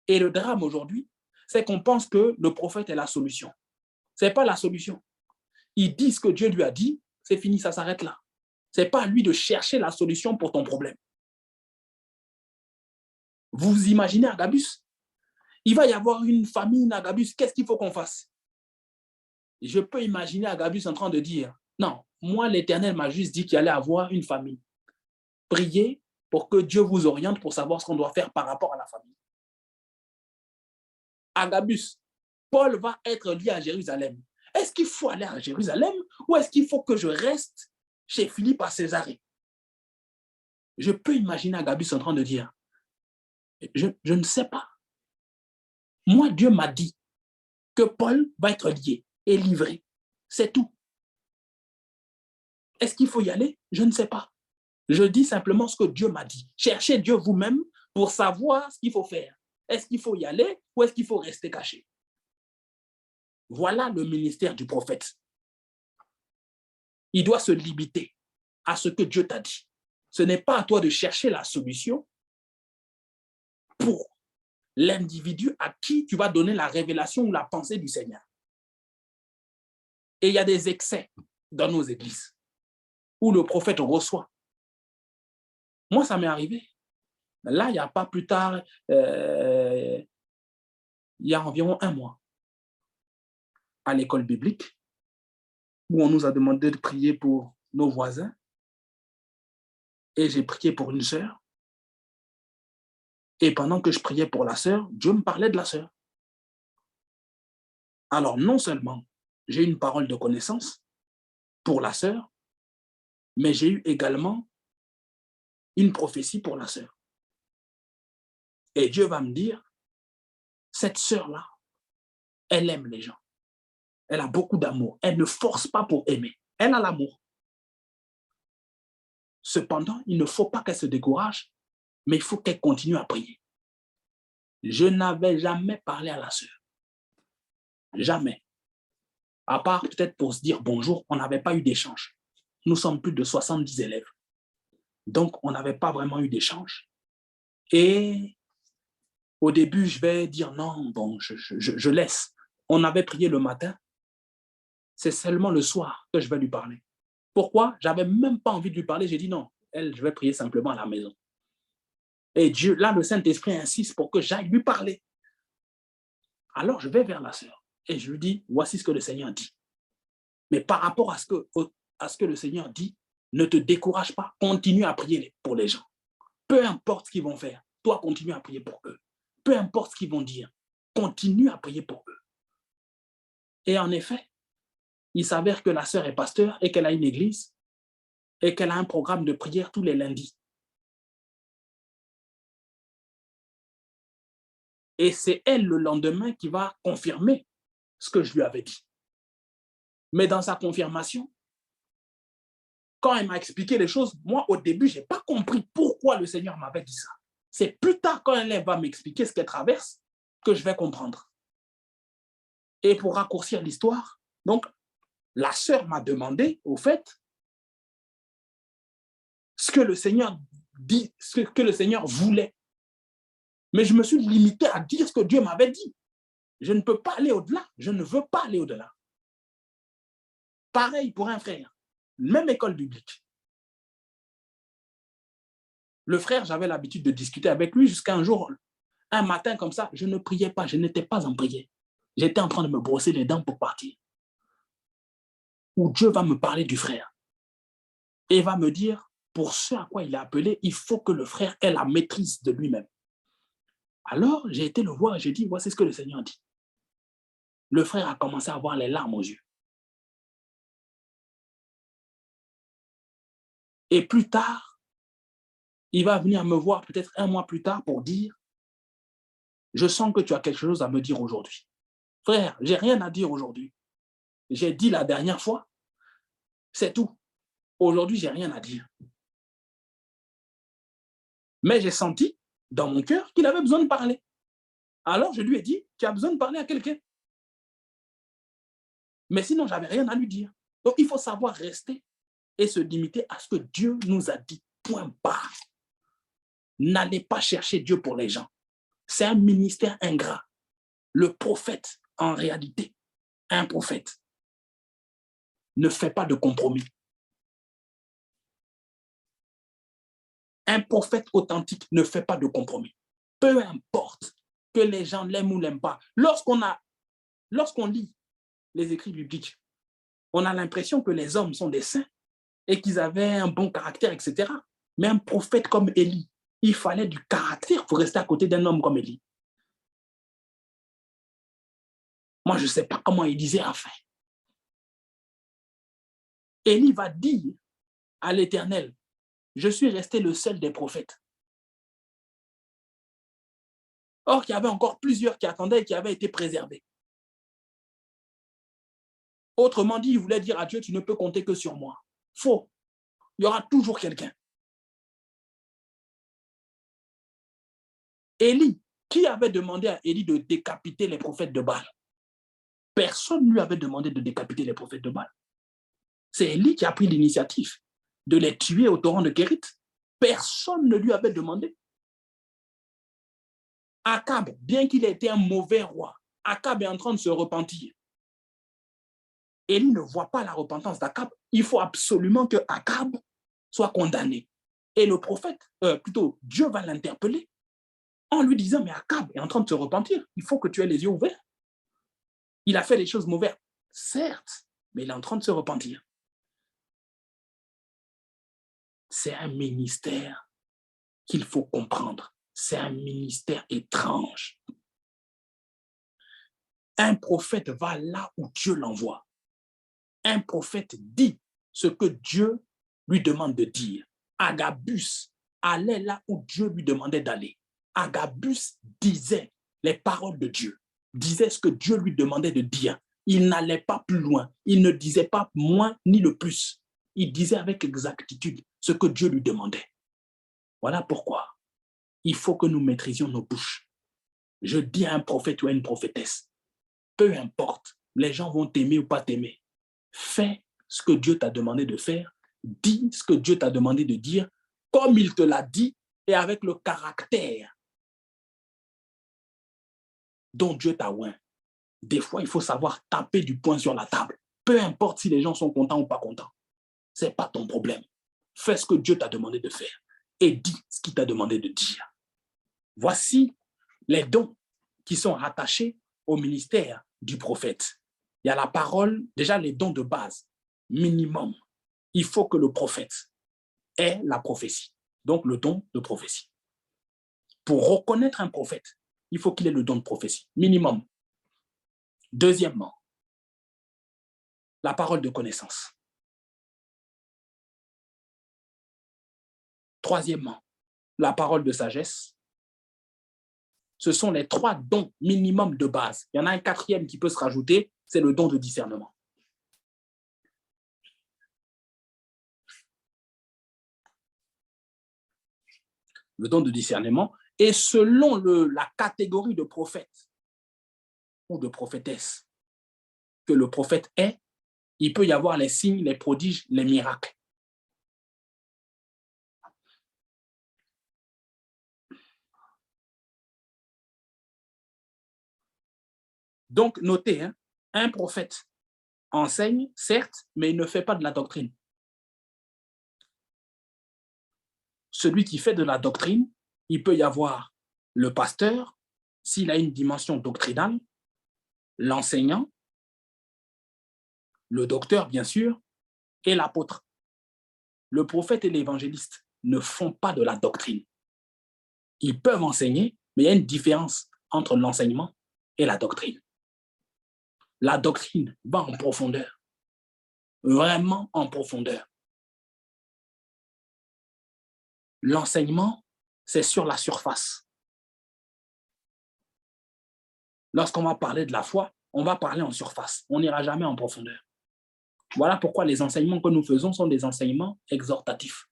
Et le drame aujourd'hui, c'est qu'on pense que le prophète est la solution. Ce n'est pas la solution. Il dit ce que Dieu lui a dit, c'est fini, ça s'arrête là. Ce n'est pas à lui de chercher la solution pour ton problème. Vous imaginez Agabus? Il va y avoir une famine, Agabus, qu'est-ce qu'il faut qu'on fasse? Je peux imaginer Agabus en train de dire, non, moi l'Éternel m'a juste dit qu'il allait avoir une famine. Priez pour que Dieu vous oriente pour savoir ce qu'on doit faire par rapport à la famine. Agabus, Paul va être lié à Jérusalem. Est-ce qu'il faut aller à Jérusalem ou est-ce qu'il faut que je reste chez Philippe à Césarée? Je peux imaginer Agabus en train de dire, je ne sais pas. Moi, Dieu m'a dit que Paul va être lié et livré. C'est tout. Est-ce qu'il faut y aller? Je ne sais pas. Je dis simplement ce que Dieu m'a dit. Cherchez Dieu vous-même pour savoir ce qu'il faut faire. Est-ce qu'il faut y aller ou est-ce qu'il faut rester caché? Voilà le ministère du prophète. Il doit se limiter à ce que Dieu t'a dit. Ce n'est pas à toi de chercher la solution pour l'individu à qui tu vas donner la révélation ou la pensée du Seigneur. Et il y a des excès dans nos églises où le prophète reçoit. Moi, ça m'est arrivé. Là, il n'y a pas plus tard, il y a environ 1 mois, à l'école biblique, où on nous a demandé de prier pour nos voisins. Et j'ai prié pour une sœur. Et pendant que je priais pour la sœur, Dieu me parlait de la sœur. Alors, non seulement j'ai une parole de connaissance pour la sœur, mais j'ai eu également une prophétie pour la sœur. Et Dieu va me dire, cette sœur-là, elle aime les gens. Elle a beaucoup d'amour. Elle ne force pas pour aimer. Elle a l'amour. Cependant, il ne faut pas qu'elle se décourage, mais il faut qu'elle continue à prier. Je n'avais jamais parlé à la sœur. Jamais. À part peut-être pour se dire bonjour, on n'avait pas eu d'échange. Nous sommes plus de 70 élèves. Donc, on n'avait pas vraiment eu d'échange. Et au début, je vais dire non, bon, je laisse. On avait prié le matin. C'est seulement le soir que je vais lui parler. Pourquoi? Je n'avais même pas envie de lui parler. J'ai dit non, elle, je vais prier simplement à la maison. Et Dieu, là, le Saint-Esprit insiste pour que j'aille lui parler. Alors, je vais vers la sœur et je lui dis, voici ce que le Seigneur dit. Mais par rapport à ce que le Seigneur dit, ne te décourage pas. Continue à prier pour les gens. Peu importe ce qu'ils vont faire, toi, continue à prier pour eux. Peu importe ce qu'ils vont dire, continue à prier pour eux. Et en effet, il s'avère que la sœur est pasteur et qu'elle a une église et qu'elle a un programme de prière tous les lundis. Et c'est elle, le lendemain, qui va confirmer ce que je lui avais dit. Mais dans sa confirmation, quand elle m'a expliqué les choses, moi, au début, je n'ai pas compris pourquoi le Seigneur m'avait dit ça. C'est plus tard, quand elle va m'expliquer ce qu'elle traverse, que je vais comprendre. Et pour raccourcir l'histoire, donc, la sœur m'a demandé, au fait, ce que le Seigneur dit, ce que le Seigneur voulait Mais je me suis limité à dire ce que Dieu m'avait dit. Je ne peux pas aller au-delà. Je ne veux pas aller au-delà. Pareil pour un frère. Même école biblique. Le frère, j'avais l'habitude de discuter avec lui jusqu'à un jour, un matin comme ça, je ne priais pas, je n'étais pas en prière. J'étais en train de me brosser les dents pour partir. Où Dieu va me parler du frère. Et va me dire, pour ce à quoi il est appelé, il faut que le frère ait la maîtrise de lui-même. Alors, j'ai été le voir et j'ai dit, voici ce que le Seigneur dit. Le frère a commencé à avoir les larmes aux yeux. Et plus tard, il va venir me voir peut-être un mois plus tard pour dire, je sens que tu as quelque chose à me dire aujourd'hui. Frère, j'ai rien à dire aujourd'hui. J'ai dit la dernière fois, c'est tout. Aujourd'hui, j'ai rien à dire. Mais j'ai senti dans mon cœur qu'il avait besoin de parler. Alors, je lui ai dit, tu as besoin de parler à quelqu'un. Mais sinon, je n'avais rien à lui dire. Donc, il faut savoir rester et se limiter à ce que Dieu nous a dit. Point barre. N'allez pas chercher Dieu pour les gens. C'est un ministère ingrat. Le prophète, en réalité, un prophète, ne fait pas de compromis. Un prophète authentique ne fait pas de compromis. Peu importe que les gens l'aiment ou l'aiment pas. Lorsqu'on lit les écrits bibliques, on a l'impression que les hommes sont des saints et qu'ils avaient un bon caractère, etc. Mais un prophète comme Élie, il fallait du caractère pour rester à côté d'un homme comme Élie. Moi, je ne sais pas comment Élisée a fait. Élie va dire à l'Éternel, je suis resté le seul des prophètes. Or, il y avait encore plusieurs qui attendaient et qui avaient été préservés. Autrement dit, il voulait dire à Dieu, tu ne peux compter que sur moi. Faux. Il y aura toujours quelqu'un. Élie, qui avait demandé à Élie de décapiter les prophètes de Baal? Personne ne lui avait demandé de décapiter les prophètes de Baal. C'est Élie qui a pris l'initiative de les tuer au torrent de Kérit. Personne ne lui avait demandé. Akab, bien qu'il ait été un mauvais roi, Akab est en train de se repentir. Élie ne voit pas la repentance d'Akab. Il faut absolument que Akab soit condamné. Et le prophète, plutôt Dieu va l'interpeller en lui disant, mais Akab est en train de se repentir. Il faut que tu aies les yeux ouverts. Il a fait des choses mauvaises, certes, mais il est en train de se repentir. C'est un ministère qu'il faut comprendre. C'est un ministère étrange. Un prophète va là où Dieu l'envoie. Un prophète dit ce que Dieu lui demande de dire. Agabus allait là où Dieu lui demandait d'aller. Agabus disait les paroles de Dieu, disait ce que Dieu lui demandait de dire. Il n'allait pas plus loin, il ne disait pas moins ni le plus. Il disait avec exactitude ce que Dieu lui demandait. Voilà pourquoi il faut que nous maîtrisions nos bouches. Je dis à un prophète ou à une prophétesse, peu importe, les gens vont t'aimer ou pas t'aimer. Fais ce que Dieu t'a demandé de faire, dis ce que Dieu t'a demandé de dire, comme il te l'a dit et avec le caractère dont Dieu t'a oint. Des fois, il faut savoir taper du poing sur la table. Peu importe si les gens sont contents ou pas contents. Ce n'est pas ton problème. Fais ce que Dieu t'a demandé de faire et dis ce qu'il t'a demandé de dire. Voici les dons qui sont rattachés au ministère du prophète. Il y a la parole, déjà les dons de base, minimum. Il faut que le prophète ait la prophétie, donc le don de prophétie. Pour reconnaître un prophète, il faut qu'il ait le don de prophétie, minimum. Deuxièmement, la parole de connaissance. Troisièmement, la parole de sagesse. Ce sont les 3 dons minimum de base. Il y en a un 4e qui peut se rajouter, c'est le don de discernement. Le don de discernement. Et selon la catégorie de prophète ou de prophétesse que le prophète est, il peut y avoir les signes, les prodiges, les miracles. Donc, notez, hein, un prophète enseigne, certes, mais il ne fait pas de la doctrine. Celui qui fait de la doctrine, il peut y avoir le pasteur, s'il a une dimension doctrinale, l'enseignant, le docteur, bien sûr, et l'apôtre. Le prophète et l'évangéliste ne font pas de la doctrine. Ils peuvent enseigner, mais il y a une différence entre l'enseignement et la doctrine. La doctrine va en profondeur, vraiment en profondeur. L'enseignement, c'est sur la surface. Lorsqu'on va parler de la foi, on va parler en surface. On n'ira jamais en profondeur. Voilà pourquoi les enseignements que nous faisons sont des enseignements exhortatifs.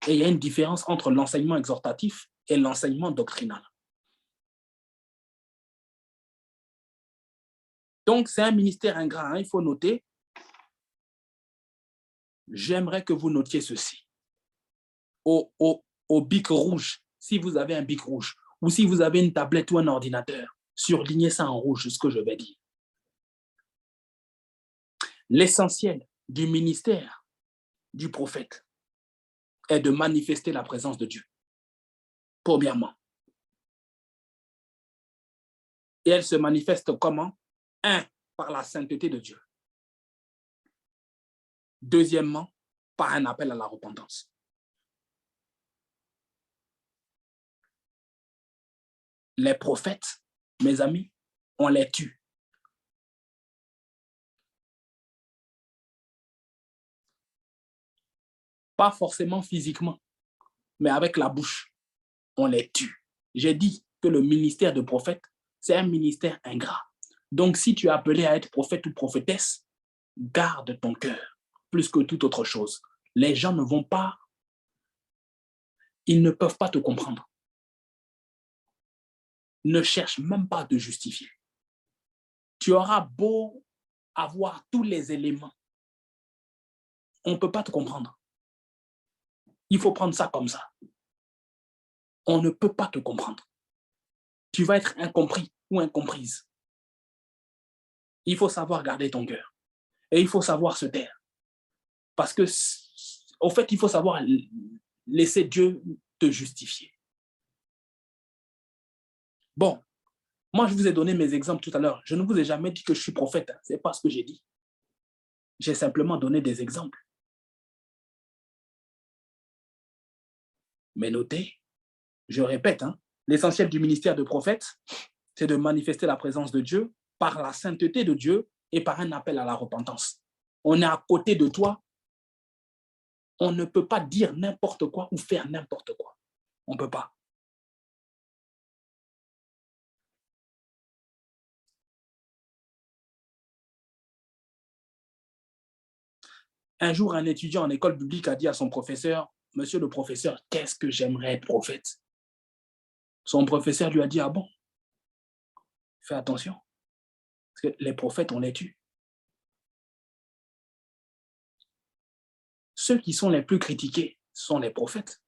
Et il y a une différence entre l'enseignement exhortatif et l'enseignement doctrinal. Donc, c'est un ministère ingrat, hein, il faut noter. J'aimerais que vous notiez ceci. Au bic rouge, si vous avez un bic rouge, ou si vous avez une tablette ou un ordinateur, surlignez ça en rouge, ce que je vais dire. L'essentiel du ministère du prophète est de manifester la présence de Dieu, premièrement. Et elle se manifeste comment? Un, par la sainteté de Dieu. Deuxièmement, par un appel à la repentance. Les prophètes, mes amis, on les tue. Pas forcément physiquement, mais avec la bouche, on les tue. J'ai dit que le ministère de prophète, c'est un ministère ingrat. Donc, si tu es appelé à être prophète ou prophétesse, garde ton cœur plus que toute autre chose. Les gens ne vont pas, ils ne peuvent pas te comprendre. Ne cherche même pas à te justifier. Tu auras beau avoir tous les éléments, on ne peut pas te comprendre. Il faut prendre ça comme ça. On ne peut pas te comprendre. Tu vas être incompris ou incomprise. Il faut savoir garder ton cœur. Et il faut savoir se taire. Parce que, au fait, il faut savoir laisser Dieu te justifier. Bon, moi, je vous ai donné mes exemples tout à l'heure. Je ne vous ai jamais dit que je suis prophète. Ce n'est pas ce que j'ai dit. J'ai simplement donné des exemples. Mais notez, je répète, hein, l'essentiel du ministère de prophète, c'est de manifester la présence de Dieu par la sainteté de Dieu et par un appel à la repentance. On est à côté de toi. On ne peut pas dire n'importe quoi ou faire n'importe quoi. On ne peut pas. Un jour, un étudiant en école publique a dit à son professeur, « Monsieur le professeur, qu'est-ce que j'aimerais être prophète ?» Son professeur lui a dit, « Ah bon? Fais attention, parce que les prophètes, on les tue. » Ceux qui sont les plus critiqués sont les prophètes.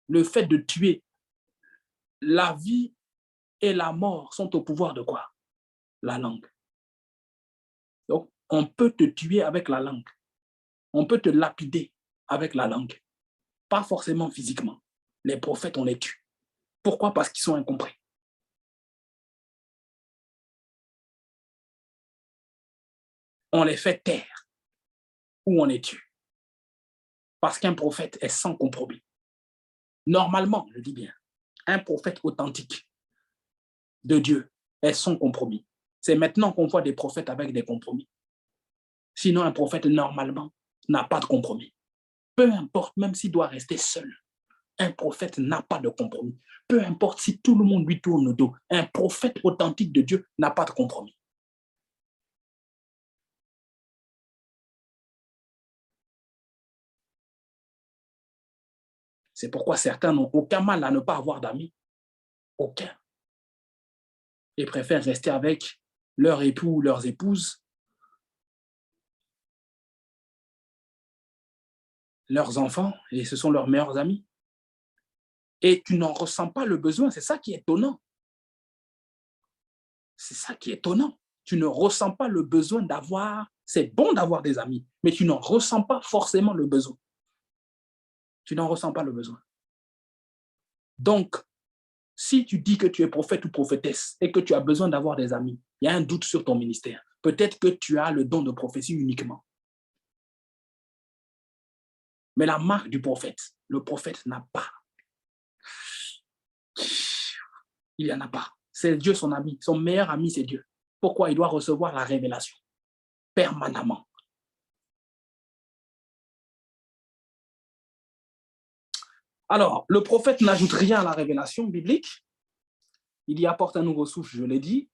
Le fait de tuer, la vie et la mort sont au pouvoir de quoi? La langue. Donc, on peut te tuer avec la langue. On peut te lapider avec la langue. Pas forcément physiquement. Les prophètes, on les tue. Pourquoi? Parce qu'ils sont incompris. On les fait taire ou on les tue. Parce qu'un prophète est sans compromis. Normalement, je dis bien, un prophète authentique de Dieu est sans compromis. C'est maintenant qu'on voit des prophètes avec des compromis. Sinon, un prophète, normalement, n'a pas de compromis. Peu importe, même s'il doit rester seul, un prophète n'a pas de compromis. Peu importe si tout le monde lui tourne le dos, un prophète authentique de Dieu n'a pas de compromis. C'est pourquoi certains n'ont aucun mal à ne pas avoir d'amis. Aucun. Ils préfèrent rester avec leur époux ou leurs épouses, leurs enfants, et ce sont leurs meilleurs amis. Et tu n'en ressens pas le besoin. C'est ça qui est étonnant. C'est ça qui est étonnant. Tu ne ressens pas le besoin d'avoir, c'est bon d'avoir des amis, mais tu n'en ressens pas forcément le besoin. Tu n'en ressens pas le besoin. Donc, si tu dis que tu es prophète ou prophétesse et que tu as besoin d'avoir des amis, il y a un doute sur ton ministère. Peut-être que tu as le don de prophétie uniquement. Mais la marque du prophète, le prophète n'a pas. Il n'y en a pas. C'est Dieu son ami. Son meilleur ami, c'est Dieu. Pourquoi il doit recevoir la révélation permanemment? Alors, le prophète n'ajoute rien à la révélation biblique. Il y apporte un nouveau souffle, je l'ai dit.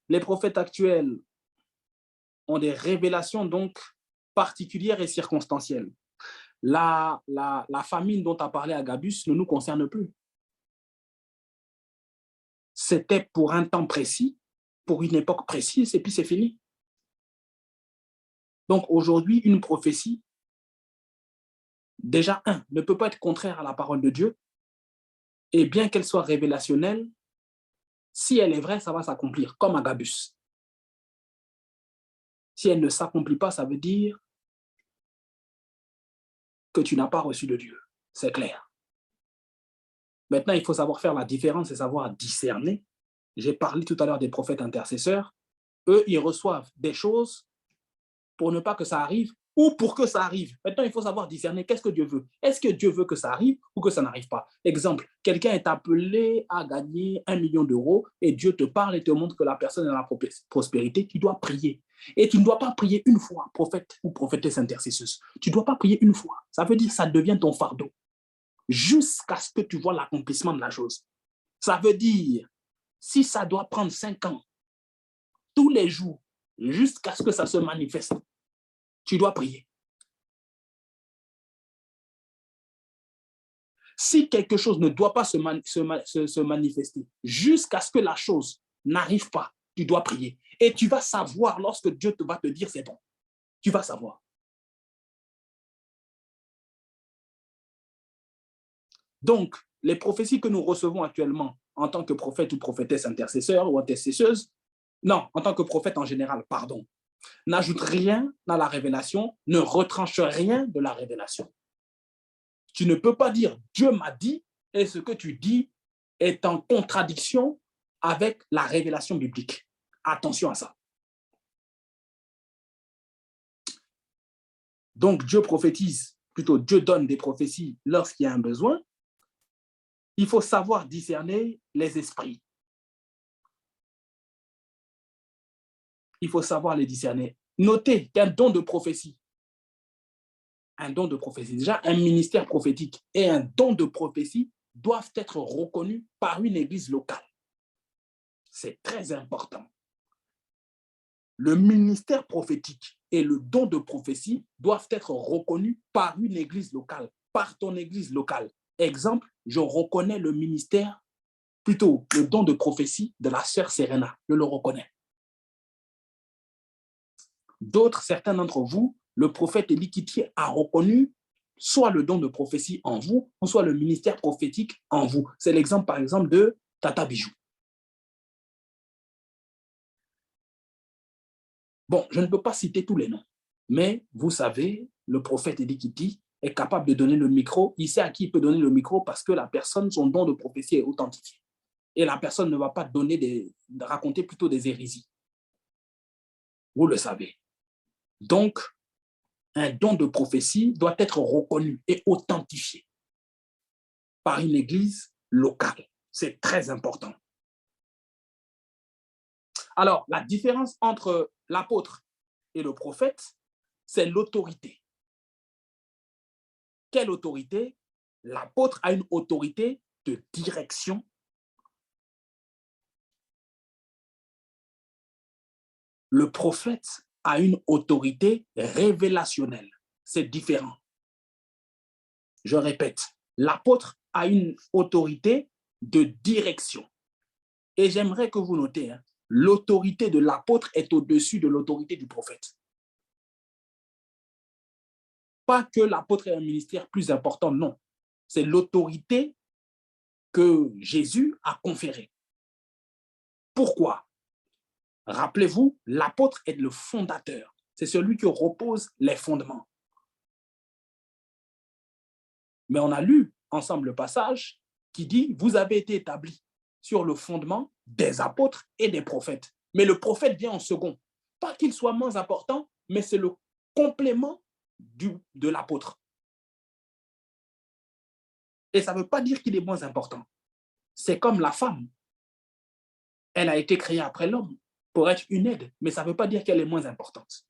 Les prophètes actuels ont des révélations donc particulières et circonstancielles. La famine dont a parlé Agabus ne nous concerne plus. C'était pour un temps précis, pour une époque précise, et puis c'est fini. Donc aujourd'hui, une prophétie, déjà, ne peut pas être contraire à la parole de Dieu, et bien qu'elle soit révélationnelle, si elle est vraie, ça va s'accomplir, comme Agabus. Si elle ne s'accomplit pas, ça veut dire que tu n'as pas reçu de Dieu. C'est clair. Maintenant, il faut savoir faire la différence et savoir discerner. J'ai parlé tout à l'heure des prophètes intercesseurs. Eux, ils reçoivent des choses pour ne pas que ça arrive ou pour que ça arrive. Maintenant, il faut savoir discerner qu'est-ce que Dieu veut. Est-ce que Dieu veut que ça arrive ou que ça n'arrive pas? Exemple, quelqu'un est appelé à gagner 1 million d'euros et Dieu te parle et te montre que la personne est dans la prospérité. Tu dois prier. Et tu ne dois pas prier une fois, prophète ou prophétesse intercesseuse. Tu ne dois pas prier une fois. Ça veut dire que ça devient ton fardeau jusqu'à ce que tu vois l'accomplissement de la chose. Ça veut dire, si ça doit prendre 5 ans, tous les jours, jusqu'à ce que ça se manifeste, tu dois prier. Si quelque chose ne doit pas se manifester jusqu'à ce que la chose n'arrive pas, tu dois prier. Et tu vas savoir lorsque Dieu va te dire c'est bon. Tu vas savoir. Donc, les prophéties que nous recevons actuellement en tant que prophète ou prophétesse intercesseur ou intercesseuse, non, en tant que prophète en général, pardon, n'ajoute rien à la révélation, ne retranche rien de la révélation. Tu ne peux pas dire Dieu m'a dit et ce que tu dis est en contradiction avec la révélation biblique. Attention à ça. Donc Dieu prophétise, plutôt Dieu donne des prophéties lorsqu'il y a un besoin. Il faut savoir discerner les esprits. Il faut savoir les discerner. Notez qu'un don de prophétie, déjà un ministère prophétique et un don de prophétie doivent être reconnus par une église locale. C'est très important. Le ministère prophétique et le don de prophétie doivent être reconnus par une église locale, par ton église locale. Exemple, je reconnais le ministère, plutôt le don de prophétie de la sœur Serena, je le reconnais. D'autres, certains d'entre vous, le prophète Élie Kittier a reconnu soit le don de prophétie en vous, ou soit le ministère prophétique en vous. C'est l'exemple, par exemple, de Tata Bijou. Bon, je ne peux pas citer tous les noms, mais vous savez, le prophète Élie Kittier est capable de donner le micro. Il sait à qui il peut donner le micro parce que la personne, son don de prophétie est authentifié. Et la personne ne va pas raconter plutôt des hérésies. Vous le savez. Donc, un don de prophétie doit être reconnu et authentifié par une église locale. C'est très important. Alors, la différence entre l'apôtre et le prophète, c'est l'autorité. Quelle autorité? L'apôtre a une autorité de direction. Le prophète a une autorité révélationnelle. C'est différent. Je répète, l'apôtre a une autorité de direction. Et j'aimerais que vous notez, l'autorité de l'apôtre est au-dessus de l'autorité du prophète. Pas que l'apôtre ait un ministère plus important, non. C'est l'autorité que Jésus a conférée. Pourquoi? Rappelez-vous, l'apôtre est le fondateur. C'est celui qui repose les fondements. Mais on a lu ensemble le passage qui dit « Vous avez été établis sur le fondement des apôtres et des prophètes. » Mais le prophète vient en second. Pas qu'il soit moins important, mais c'est le complément de l'apôtre. Et ça ne veut pas dire qu'il est moins important. C'est comme la femme. Elle a été créée après l'homme pour être une aide, mais ça ne veut pas dire qu'elle est moins importante.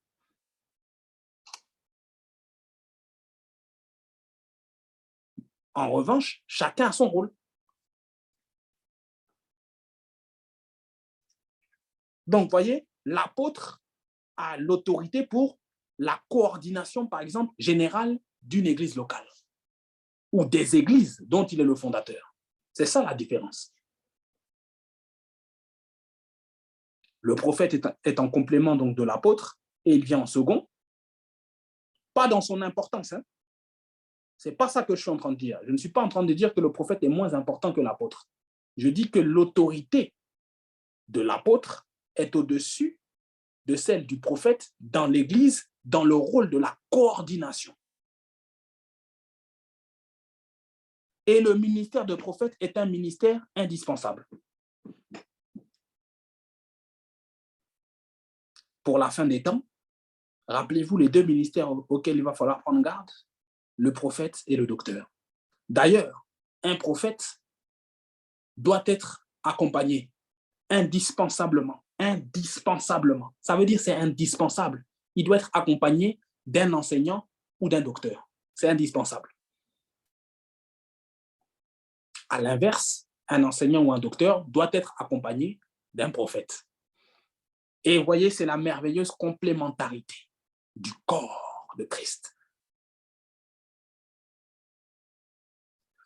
En revanche, chacun a son rôle. Donc, voyez, l'apôtre a l'autorité pour la coordination, par exemple, générale d'une église locale ou des églises dont il est le fondateur. C'est ça la différence. Le prophète est en complément donc de l'apôtre et il vient en second, pas dans son importance. Hein. Ce n'est pas ça que je suis en train de dire. Je ne suis pas en train de dire que le prophète est moins important que l'apôtre. Je dis que l'autorité de l'apôtre est au-dessus de celle du prophète dans l'Église, dans le rôle de la coordination. Et le ministère de prophète est un ministère indispensable. Pour la fin des temps, rappelez-vous les deux ministères auxquels il va falloir prendre garde, le prophète et le docteur. D'ailleurs, un prophète doit être accompagné indispensablement. Ça veut dire c'est indispensable. Il doit être accompagné d'un enseignant ou d'un docteur. C'est indispensable. À l'inverse, un enseignant ou un docteur doit être accompagné d'un prophète. Et vous voyez, c'est la merveilleuse complémentarité du corps de Christ.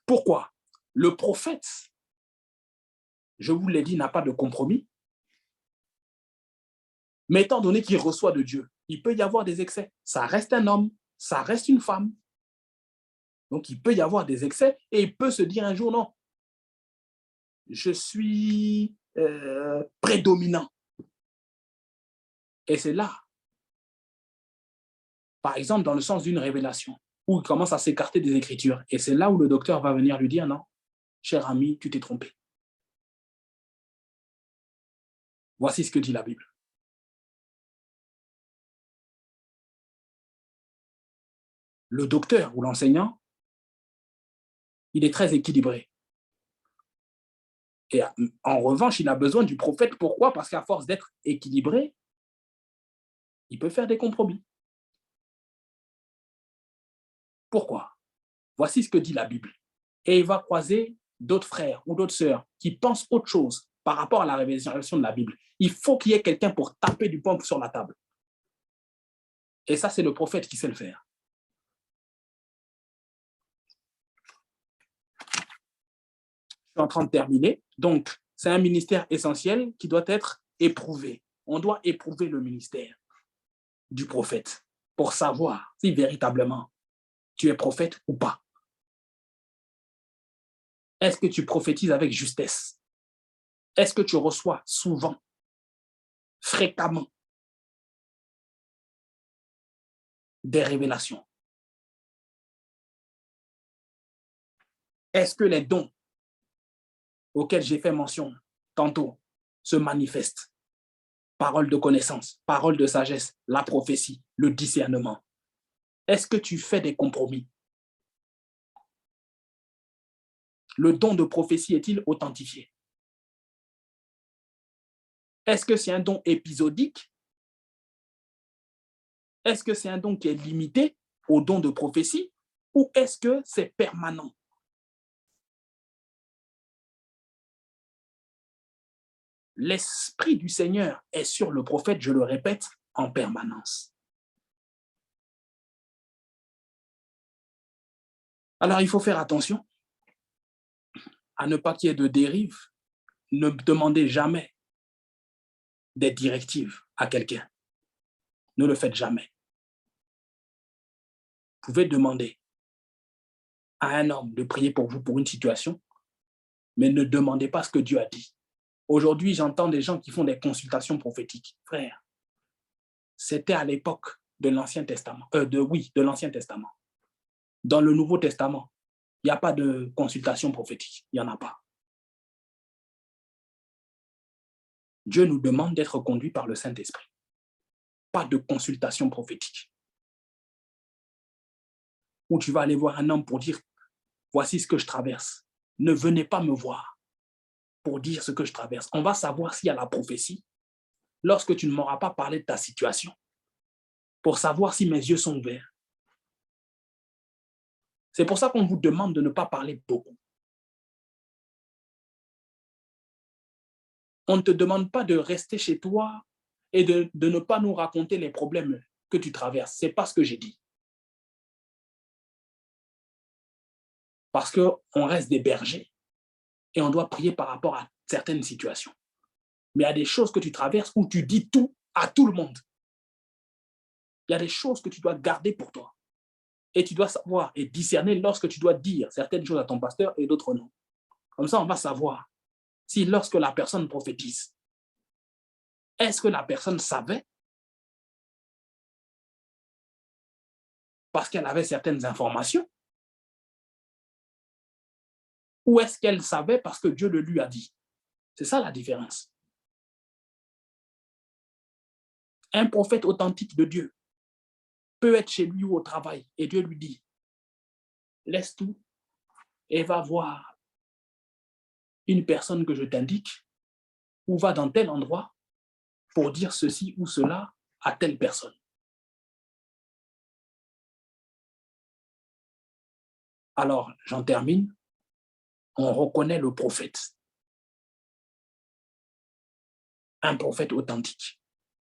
Pourquoi? Le prophète, je vous l'ai dit, n'a pas de compromis. Mais étant donné qu'il reçoit de Dieu, il peut y avoir des excès. Ça reste un homme, ça reste une femme. Donc, il peut y avoir des excès et il peut se dire un jour, non, je suis prédominant. Et c'est là, par exemple, dans le sens d'une révélation, où il commence à s'écarter des Écritures. Et c'est là où le docteur va venir lui dire, non, cher ami, tu t'es trompé. Voici ce que dit la Bible. Le docteur ou l'enseignant, il est très équilibré. Et en revanche, il a besoin du prophète. Pourquoi? Parce qu'à force d'être équilibré, il peut faire des compromis. Pourquoi? Voici ce que dit la Bible. Et il va croiser d'autres frères ou d'autres sœurs qui pensent autre chose par rapport à la révélation de la Bible. Il faut qu'il y ait quelqu'un pour taper du poing sur la table. Et ça, c'est le prophète qui sait le faire. Je suis en train de terminer. Donc, c'est un ministère essentiel qui doit être éprouvé. On doit éprouver le ministère du prophète pour savoir si véritablement tu es prophète ou pas. Est-ce que tu prophétises avec justesse? Est-ce que tu reçois souvent, fréquemment, des révélations? Est-ce que les dons auxquels j'ai fait mention tantôt se manifestent? Parole de connaissance, parole de sagesse, la prophétie, le discernement. Est-ce que tu fais des compromis? Le don de prophétie est-il authentifié? Est-ce que c'est un don épisodique? Est-ce que c'est un don qui est limité au don de prophétie? Ou est-ce que c'est permanent? L'Esprit du Seigneur est sur le prophète, je le répète, en permanence. Alors, il faut faire attention à ne pas qu'il y ait de dérive. Ne demandez jamais des directives à quelqu'un. Ne le faites jamais. Vous pouvez demander à un homme de prier pour vous pour une situation, mais ne demandez pas ce que Dieu a dit. Aujourd'hui, j'entends des gens qui font des consultations prophétiques. Frère, c'était à l'époque de l'Ancien Testament. De l'Ancien Testament. Dans le Nouveau Testament, il n'y a pas de consultation prophétique. Il n'y en a pas. Dieu nous demande d'être conduits par le Saint-Esprit. Pas de consultation prophétique. Où tu vas aller voir un homme pour dire, voici ce que je traverse. Ne venez pas me voir pour dire ce que je traverse. On va savoir s'il y a la prophétie lorsque tu ne m'auras pas parlé de ta situation, pour savoir si mes yeux sont ouverts. C'est pour ça qu'on vous demande de ne pas parler beaucoup. On ne te demande pas de rester chez toi et de ne pas nous raconter les problèmes que tu traverses. Ce n'est pas ce que j'ai dit. Parce qu'on reste des bergers et on doit prier par rapport à certaines situations. Mais il y a des choses que tu traverses où tu dis tout à tout le monde. Il y a des choses que tu dois garder pour toi. Et tu dois savoir et discerner lorsque tu dois dire certaines choses à ton pasteur et d'autres non. Comme ça, on va savoir si lorsque la personne prophétise, est-ce que la personne savait parce qu'elle avait certaines informations ou est-ce qu'elle savait parce que Dieu le lui a dit? C'est ça la différence. Un prophète authentique de Dieu peut être chez lui ou au travail et Dieu lui dit, laisse tout et va voir une personne que je t'indique ou va dans tel endroit pour dire ceci ou cela à telle personne. Alors, j'en termine. On reconnaît le prophète. Un prophète authentique.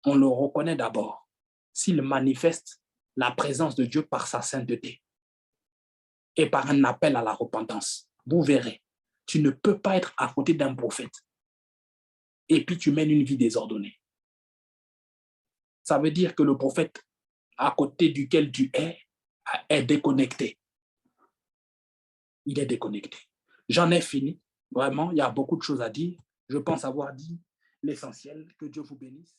On le reconnaît d'abord s'il manifeste la présence de Dieu par sa sainteté et par un appel à la repentance. Vous verrez, tu ne peux pas être à côté d'un prophète et puis tu mènes une vie désordonnée. Ça veut dire que le prophète à côté duquel tu est déconnecté. Il est déconnecté. J'en ai fini. Vraiment, il y a beaucoup de choses à dire. Je pense avoir dit l'essentiel. Que Dieu vous bénisse.